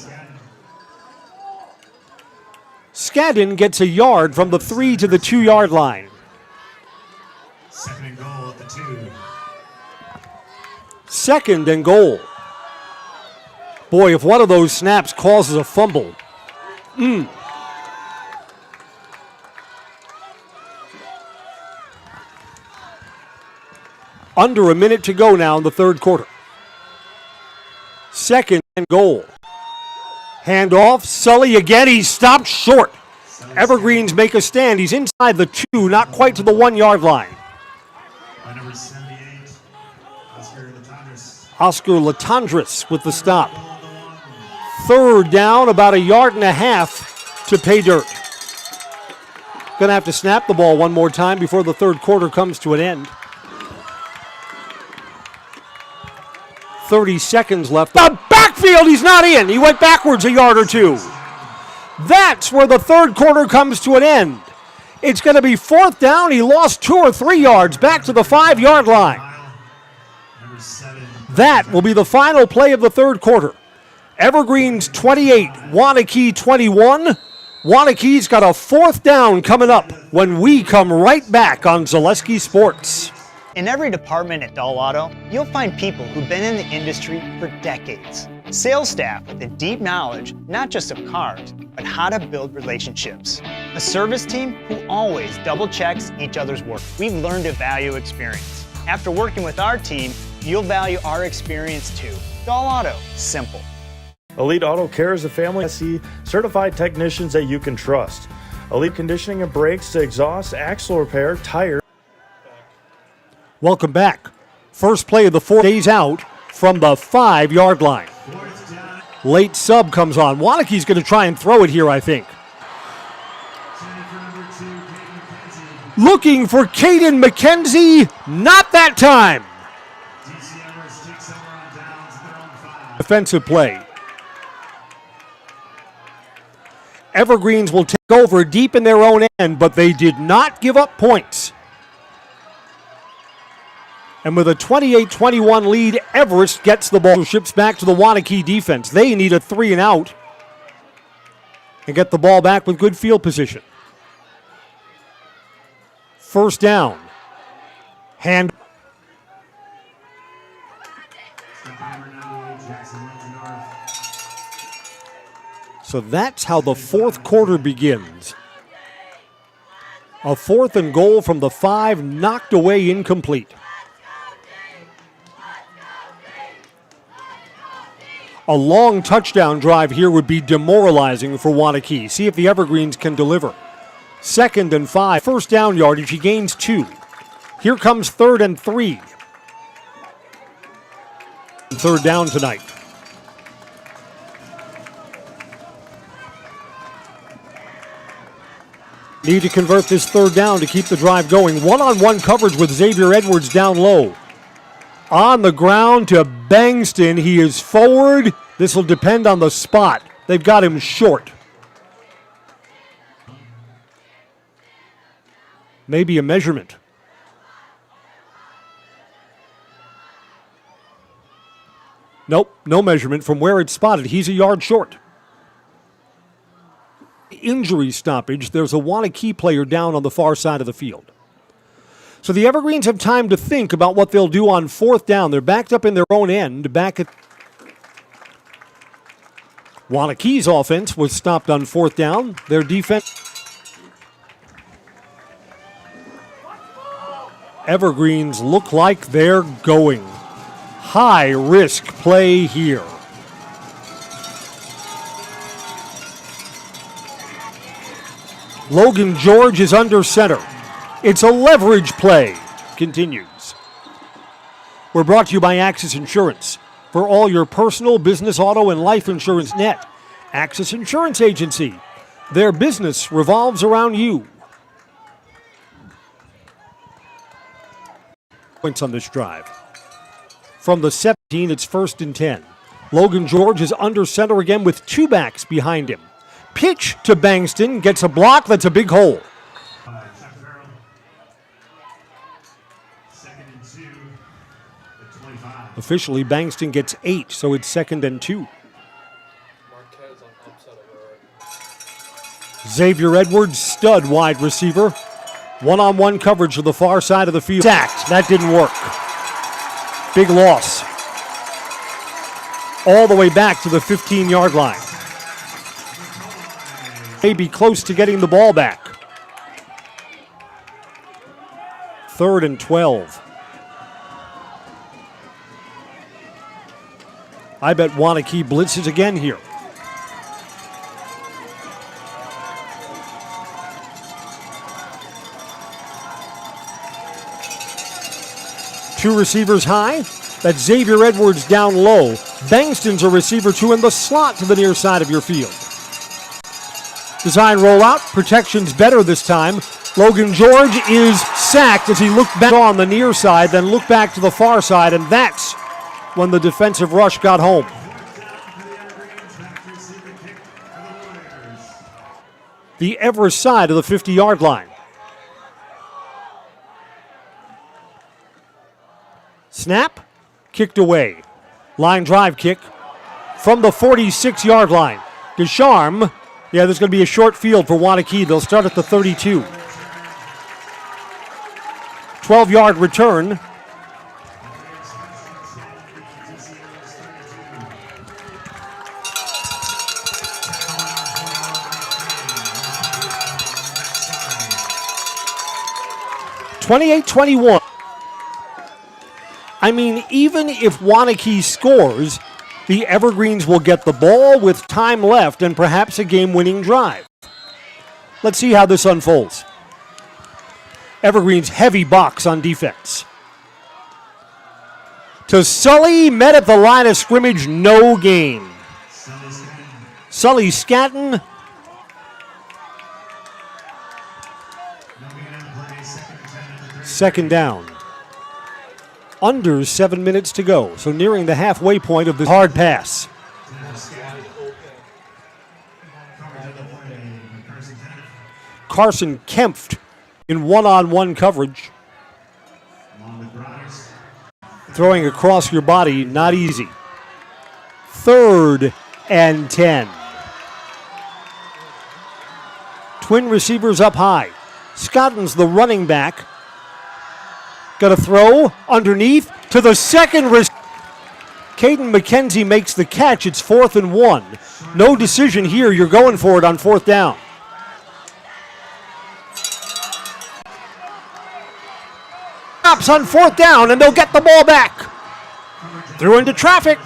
A: Skadden gets a yard from the 3 to the 2-yard line.
D: Second and goal at the 2.
A: Second and goal. Boy, if one of those snaps causes a fumble. Under a minute to go now in the third quarter. Second and goal. Handoff, Sully again, he's stopped short. Evergreens make a stand. He's inside the 2, not quite to the 1-yard line.
D: By number 78,
A: Oscar Latondras with the stop. Third down, about 1.5 yards to pay dirt. Going to have to snap the ball one more time before the third quarter comes to an end. 30 seconds left. The backfield, he's not in. He went backwards 1 yard or 2. That's where the third quarter comes to an end. It's going to be fourth down. He lost 2 or 3 yards back to the 5-yard line. That will be the final play of the third quarter. Evergreens 28, Waunakee 21. Waunakee's got a fourth down coming up when we come right back on Zaleski Sports.
O: In every department at Dahl Auto, you'll find people who've been in the industry for decades. Sales staff with a deep knowledge, not just of cars, but how to build relationships. A service team who always double checks each other's work. We've learned to value experience. After working with our team, you'll value our experience too. Dahl Auto, simple.
P: Elite Auto Care is a family of certified technicians that you can trust. Elite conditioning and brakes to exhaust, axle repair, tire.
A: Welcome back. First play of the 4 days out from the 5-yard line. Late sub comes on. Waunakee's going to try and throw it here, I think. Looking for Caden McKenzie. Not that time. Defensive play. Evergreens will take over deep in their own end, but they did not give up points. And with a 28-21 lead, Everest gets the ball. Ships back to the Waunakee defense. They need a 3 and out and get the ball back with good field position. First down. Hand. So that's how the fourth quarter begins. A fourth and goal from the 5, knocked away, incomplete. A long touchdown drive here would be demoralizing for Waunakee. See if the Evergreens can deliver. 2nd and 5. First down yardage. He gains 2. Here comes 3rd and 3. Third down tonight. Need to convert this third down to keep the drive going. One-on-one coverage with Xavier Edwards down low. On the ground to Bangston. He is forward. This will depend on the spot. They've got him short. Maybe a measurement. Nope, no measurement from where it's spotted. He's a yard short. Injury stoppage. There's a Waunakee player down on the far side of the field. So the Evergreens have time to think about what they'll do on fourth down. They're backed up in their own end. Back at Waunakee's offense was stopped on fourth down. Their defense. Evergreens look like they're going. High risk play here. Logan George is under center. It's a leverage play. Continues. We're brought to you by Axis Insurance. For all your personal, business, auto, and life insurance net. Axis Insurance Agency. Their business revolves around you. Points on this drive. From the 17, it's 1st and 10. Logan George is under center again with two backs behind him. Pitch to Bankston, gets a block, that's a big hole. Officially, Bankston gets 8, so it's 2nd and 2. Xavier Edwards, stud wide receiver. One-on-one coverage to the far side of the field. Sacked, that didn't work. Big loss. All the way back to the 15-yard line. Maybe close to getting the ball back. 3rd and 12. I bet Waunakee blitzes again here. Two receivers high. That's Xavier Edwards down low. Bankston's a receiver 2 in the slot to the near side of your field. Design rollout. Protection's better this time. Logan George is sacked as he looked back on the near side, then looked back to the far side, and that's when the defensive rush got home. The Everest side of the 50-yard line. Snap, kicked away. Line drive kick from the 46-yard line. Descharmes, there's going to be a short field for Waunakee. They'll start at the 32. 12-yard return. (28-21). I mean, even if Waunakee scores, the Evergreens will get the ball with time left and perhaps a game-winning drive. Let's see how this unfolds. Evergreens heavy box on defense. To Sully, met at the line of scrimmage, no gain. Sully Scatton. Second down. Under 7 minutes to go, so nearing the halfway point of this hard pass. Carson Kempf in one-on-one coverage. Throwing across your body, not easy. 3rd and 10. Twin receivers up high. Scotton's the running back. Got a throw underneath to the second receiver. Caden McKenzie makes the catch. It's 4th and 1. No decision here. You're going for it on 4th down. Stops on 4th down, and they'll get the ball back. Through into traffic.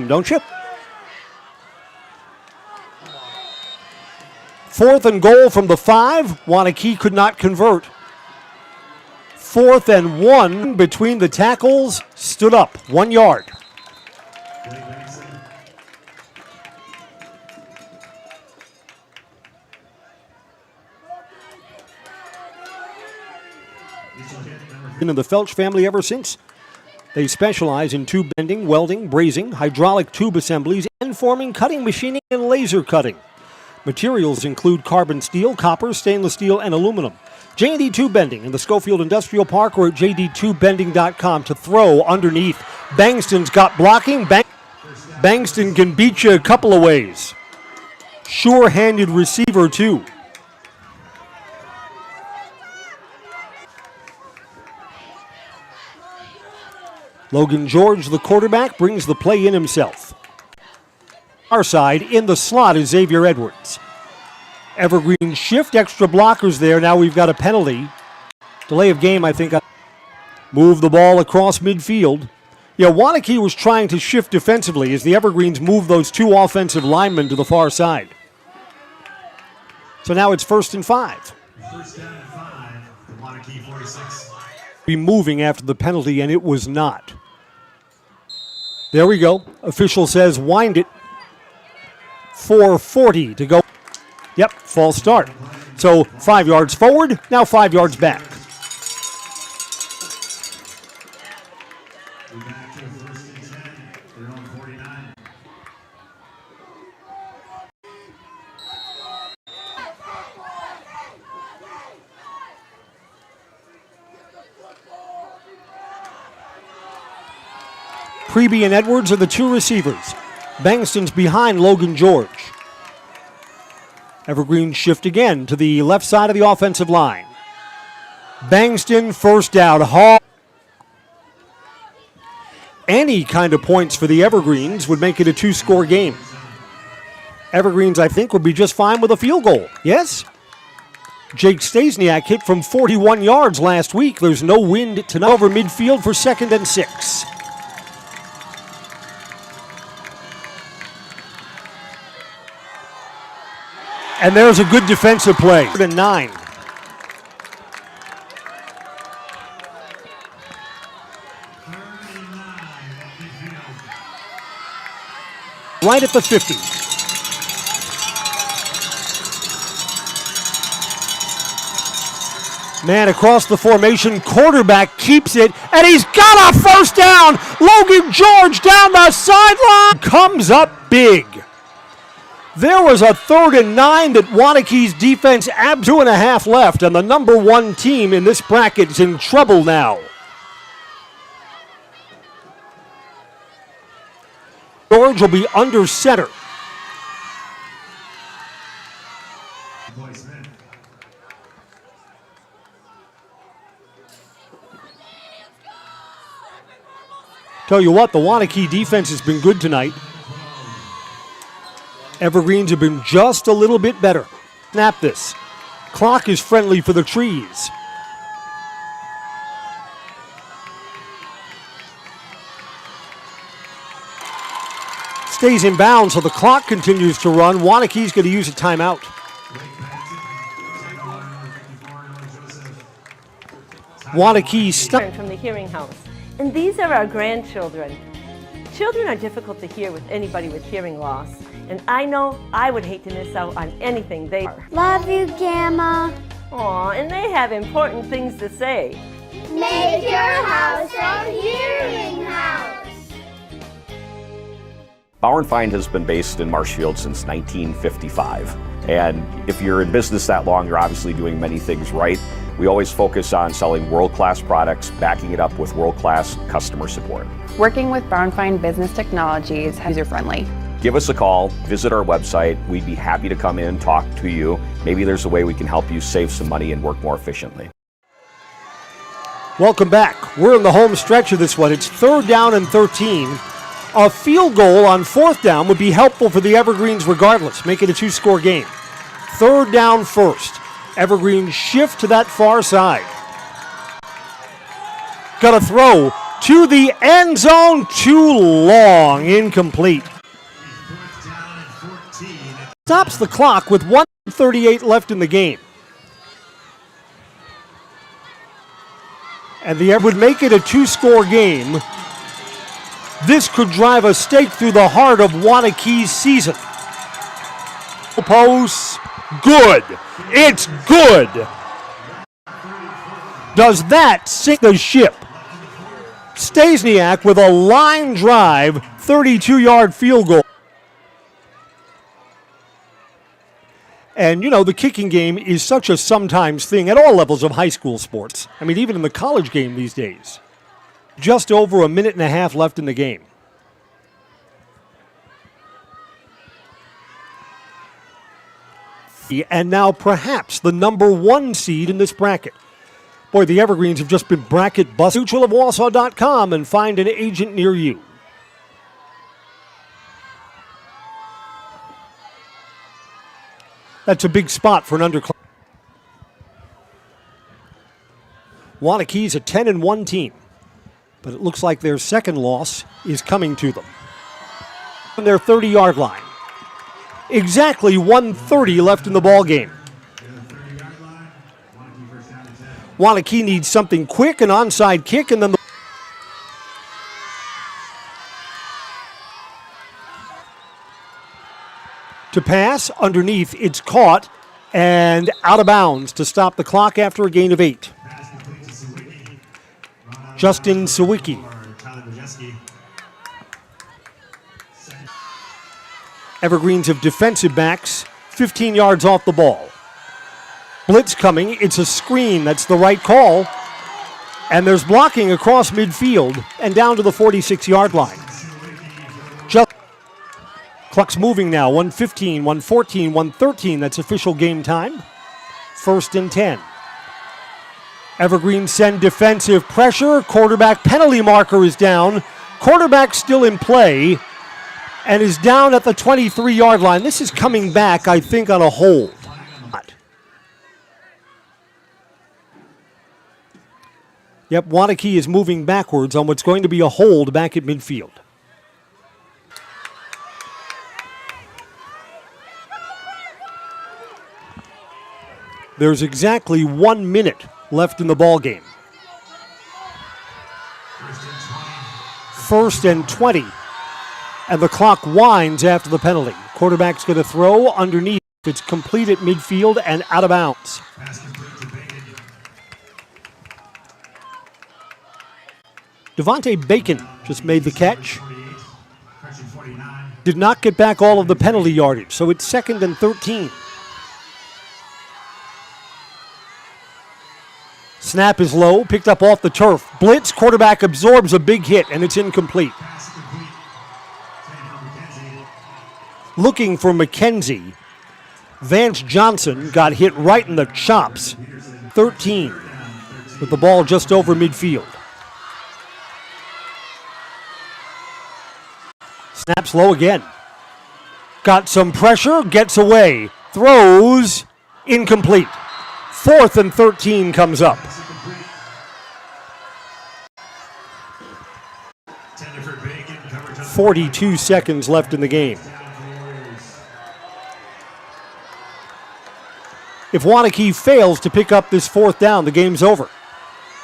A: Don't you? 4th and goal from the 5. Waunakee could not convert. 4th and 1 between the tackles. Stood up. 1 yard. Been in the Felch family ever since. They specialize in tube bending, welding, brazing, hydraulic tube assemblies, end forming, cutting, machining, and laser cutting. Materials include carbon steel, copper, stainless steel, and aluminum. J&D Tube Bending in the Schofield Industrial Park or at jdtubebending.com. To throw underneath. Bankston's got blocking. Bankston can beat you a couple of ways. Sure-handed receiver, too. Logan George, the quarterback, brings the play in himself. Our side, in the slot, is Xavier Edwards. Evergreen shift, extra blockers there. Now we've got a penalty. Delay of game, I think. Move the ball across midfield. Waunakee was trying to shift defensively as the Evergreens move those 2 offensive linemen to the far side. So now it's 1st and 5.
D: First down and 5, the Waunakee 46.
A: Be moving after the penalty, and it was not. There we go. Official says wind it. 4:40 to go. Yep, false start. So 5 yards forward, now 5 yards back. Preby and Edwards are the two receivers. Bankston's behind Logan George. Evergreen shift again to the left side of the offensive line. Bankston first down. Hall. Any kind of points for the Evergreens would make it a two-score game. Evergreens, I think, would be just fine with a field goal. Yes? Jake Stasiak hit from 41 yards last week. There's no wind tonight. Over midfield for 2nd and 6. And there's a good defensive play. 3rd and 9. Right at the 50. Man across the formation, quarterback keeps it, and he's got a first down. Logan George down the sideline. Comes up big. There was a 3rd and 9 that Waunakee's defense 2.5 left, and the number 1 team in this bracket is in trouble now. George will be under center. Tell you what, the Waunakee defense has been good tonight. Evergreens have been just a little bit better. Snap this. Clock is friendly for the trees. Stays in bounds, so the clock continues to run. Waunakee's going to use a timeout. Waunakee stuck
Q: from the hearing house. And these are our grandchildren. Children are difficult to hear with anybody with hearing loss. And I know I would hate to miss out on anything they are.
R: Love you, Gamma.
Q: Aw, and they have important things to say.
R: Make your house a hearing house.
S: Bauer & Feind has been based in Marshfield since 1955. And if you're in business that long, you're obviously doing many things right. We always focus on selling world-class products, backing it up with world-class customer support.
T: Working with Bauer & Feind Business Technology is user-friendly.
S: Give us a call, visit our website. We'd be happy to come in, talk to you. Maybe there's a way we can help you save some money and work more efficiently.
A: Welcome back. We're in the home stretch of this one. It's 3rd down and 13. A field goal on 4th down would be helpful for the Evergreens regardless. Make it a two-score game. 3rd down first. Evergreens shift to that far side. Got to throw to the end zone. Too long. Incomplete. Stops the clock with 1:38 left in the game. And the would make it a two-score game. This could drive a stake through the heart of Waunakee's season. Post, good. It's good. Does that sink the ship? Stasiak with a line drive, 32-yard field goal. And, you know, the kicking game is such a sometimes thing at all levels of high school sports. I mean, even in the college game these days. Just over a minute and a half left in the game. And now perhaps the number 1 seed in this bracket. Boy, the Evergreens have just been bracket busted. Mutualofwausau.com and find an agent near you. That's a big spot for an underclass. Waunakee's a 10-1 team, but it looks like their second loss is coming to them. On their 30-yard line. Exactly 1:30 left in the ball game. Waunakee needs something quick, an onside kick, and then to pass underneath. It's caught and out of bounds to stop the clock after a gain of 8. Justin Sawicki. Evergreens have defensive backs 15 yards off the ball. Blitz coming. It's a screen. That's the right call. And there's blocking across midfield and down to the 46-yard line. Clock's moving now. 1:15, 1:14, 1:13. That's official game time. 1st and 10. Evergreens send defensive pressure. Quarterback penalty marker is down. Quarterback still in play and is down at the 23-yard line. This is coming back, I think, on a hold. Yep, Waunakee is moving backwards on what's going to be a hold back at midfield. There's exactly 1 minute left in the ball game. 1st and 20. And the clock winds after the penalty. Quarterback's going to throw underneath. It's complete at midfield and out of bounds. Devontae Bacon just made the catch. Did not get back all of the penalty yardage, so it's 2nd and 13. Snap is low, picked up off the turf. Blitz, quarterback absorbs a big hit, and it's incomplete. Looking for McKenzie. Vance Johnson got hit right in the chops. 13, with the ball just over midfield. Snaps low again. Got some pressure, gets away. Throws, incomplete. 4th and 13 comes up. 42 seconds left in the game. If Waunakee fails to pick up this 4th down, the game's over.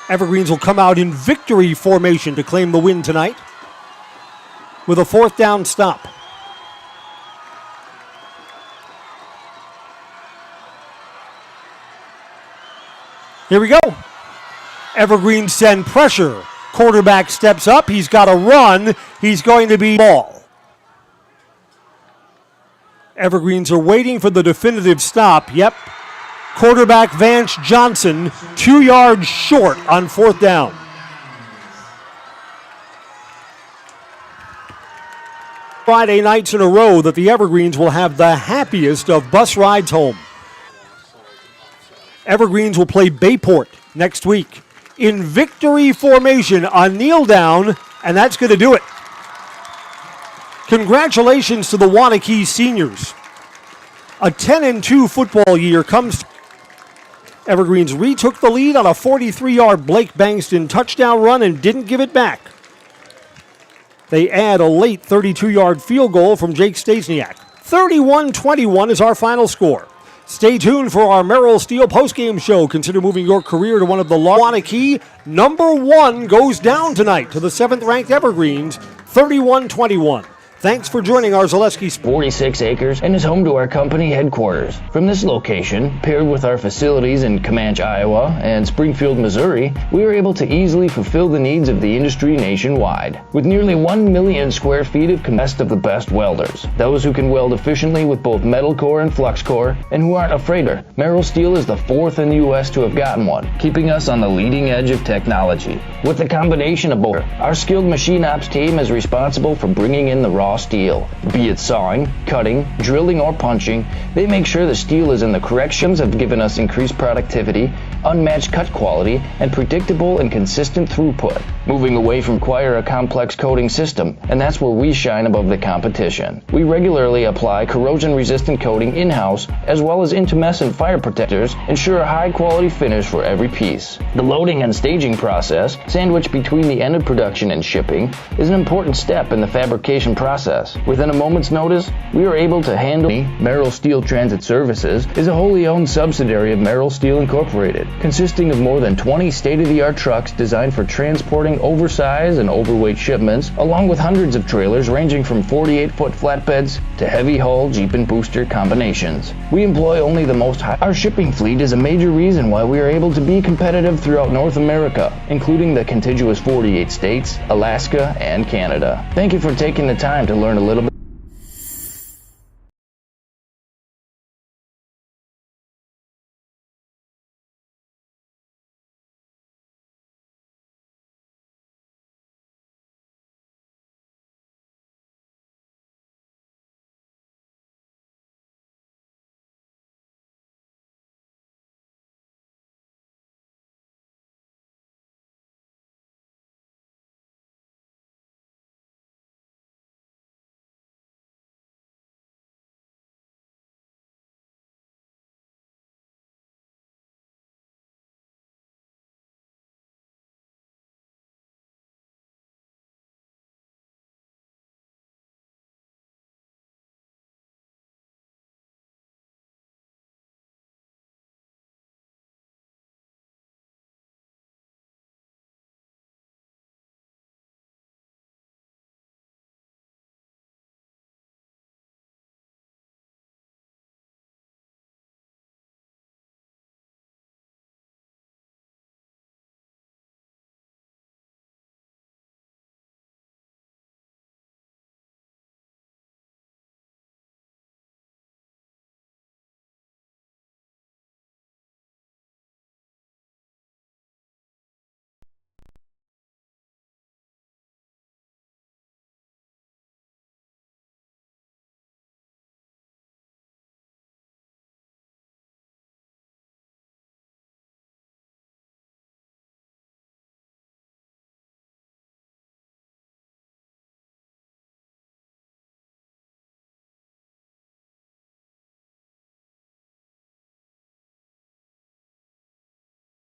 A: Evergreens will come out in victory formation to claim the win tonight with a 4th down stop. Here we go. Evergreens send pressure. Quarterback steps up. He's got a run. He's going to be ball. Evergreens are waiting for the definitive stop. Yep. Quarterback Vance Johnson, 2 yards short on 4th down. Friday nights in a row that the Evergreens will have the happiest of bus rides home. Evergreens will play Bayport next week in victory formation, a kneel down, and that's going to do it. Congratulations to the Waunakee seniors. A 10-2 football year comes. Evergreens retook the lead on a 43-yard Blake Bankston touchdown run and didn't give it back. They add a late 32-yard field goal from Jake Stasiak. 31-21 is our final score. Stay tuned for our Merrill Steel postgame show. Consider moving your career to one of the Waunakee. Number 1 goes down tonight to the 7th-ranked Evergreens, 31-21. Thanks for joining our Zaleski.
B: 46 acres and is home to our company headquarters. From this location, paired with our facilities in Comanche, Iowa and Springfield, Missouri, we are able to easily fulfill the needs of the industry nationwide. With nearly 1 million square feet of best of the best welders, those who can weld efficiently with both metal core and flux core, and who aren't afraid of. Merrill Steel is the 4th in the U.S. to have gotten one, keeping us on the leading edge of technology. With the combination of both, our skilled machine ops team is responsible for bringing in the raw steel. Be it sawing, cutting, drilling, or punching, they make sure the steel is in the corrections have given us increased productivity, unmatched cut quality, and predictable and consistent throughput. Moving away from require a complex coating system, and that's where we shine above the competition. We regularly apply corrosion-resistant coating in-house, as well as intumescent fire protectors, ensure a high-quality finish for every piece. The loading and staging process, sandwiched between the end of production and shipping, is an important step in the fabrication process. Within a moment's notice, we are able to handle. Merrill Steel Transit Services is a wholly owned subsidiary of Merrill Steel Incorporated. consisting of more than 20 state-of-the-art trucks designed for transporting oversized and overweight shipments, along with hundreds of trailers ranging from 48-foot flatbeds to heavy-haul Jeep and booster combinations. We employ only the most high. Our shipping fleet is a major reason why we are able to be competitive throughout North America, including the contiguous 48 states, Alaska, and Canada. Thank you for taking the time to learn a little bit.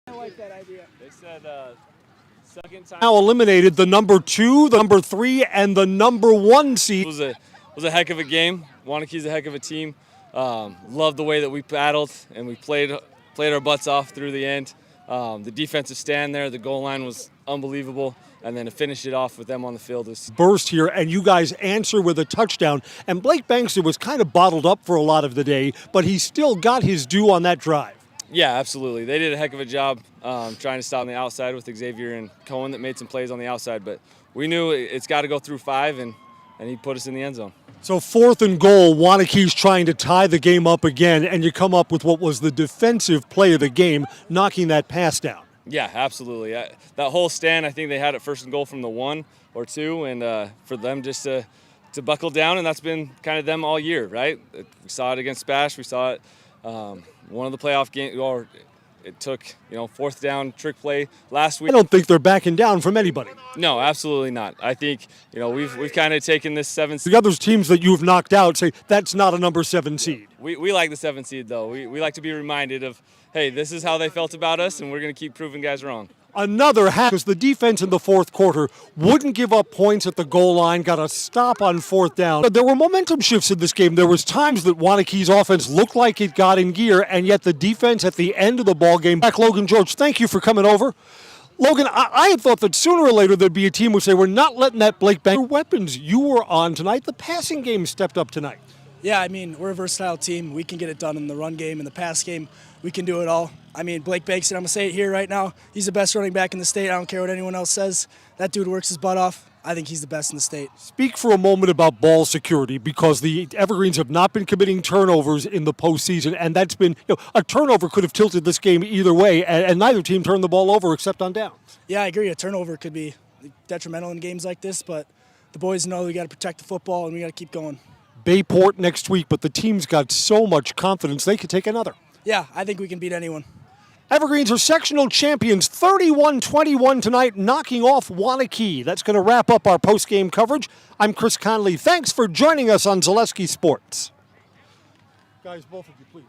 C: I like that idea. They said second time.
A: Now eliminated the number 2, the number 3, and the number 1 seed.
C: It was a heck of a game. Waunakee's a heck of a team. Loved the way that we battled and we played our butts off through the end. The defensive stand there, the goal line was unbelievable. And then to finish it off with them on the field was
A: burst here, and you guys answer with a touchdown. And Blake Bankster was kind of bottled up for a lot of the day, but he still got his due on that drive.
C: Yeah, absolutely. They did a heck of a job trying to stop on the outside with Xavier and Cohen that made some plays on the outside. But we knew it's got to go through 5, and he put us in the end zone.
A: So 4th and goal, Waunakee's trying to tie the game up again, and you come up with what was the defensive play of the game, knocking that pass down.
C: Yeah, absolutely. That whole stand, I think they had it 1st and goal from the 1 or 2, and for them just to buckle down, and that's been kind of them all year, right? We saw it against Spash. We saw it one of the playoff games, or it took 4th down trick play last week.
A: I don't think they're backing down from anybody.
C: No, absolutely not. I think we've kind of taken this 7 seed.
A: The other teams that you've knocked out say that's not a number 7 seed.
C: We like the 7 seed though. We like to be reminded of, hey, this is how they felt about us, and we're going to keep proving guys wrong.
A: Another hack because the defense in the 4th quarter wouldn't give up points at the goal line, got a stop on 4th down. There were momentum shifts in this game. There was times that Waunakee's offense looked like it got in gear, and yet the defense at the end of the ball game. Back, Logan George, thank you for coming over. Logan, I had thought that sooner or later there'd be a team would say, we're not letting that Blake Bankster weapons you were on tonight. The passing game stepped up tonight.
E: Yeah, I mean, we're a versatile team. We can get it done in the run game, in the pass game. We can do it all. I mean, Blake Bankster, I'm going to say it here right now, he's the best running back in the state. I don't care what anyone else says. That dude works his butt off. I think he's the best in the state.
A: Speak for a moment about ball security, because the Evergreens have not been committing turnovers in the postseason, and that's been, a turnover could have tilted this game either way, and neither team turned the ball over except on downs.
E: Yeah, I agree. A turnover could be detrimental in games like this, but the boys know we got to protect the football and we got to keep going.
A: Bayport next week, but the team's got so much confidence they could take another.
E: Yeah, I think we can beat anyone.
A: Evergreens are sectional champions, 31-21 tonight, knocking off Waunakee. That's going to wrap up our post-game coverage. I'm Chris Conley. Thanks for joining us on Zaleski Sports. Guys, both of you, please.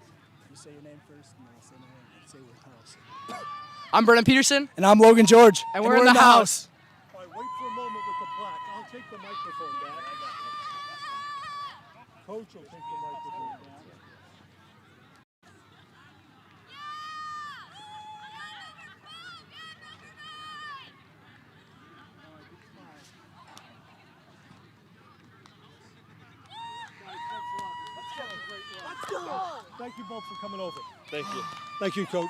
E: You say your name first, and I'll say my name. Say what house.
F: I'm Brennan Peterson.
E: And I'm Logan George.
F: And we're in the house.
A: All right, wait for a moment with the plaque. I'll take the microphone back. Coach will take the microphone back. Thank you both for coming over.
C: Thank you.
A: Thank you, Coach.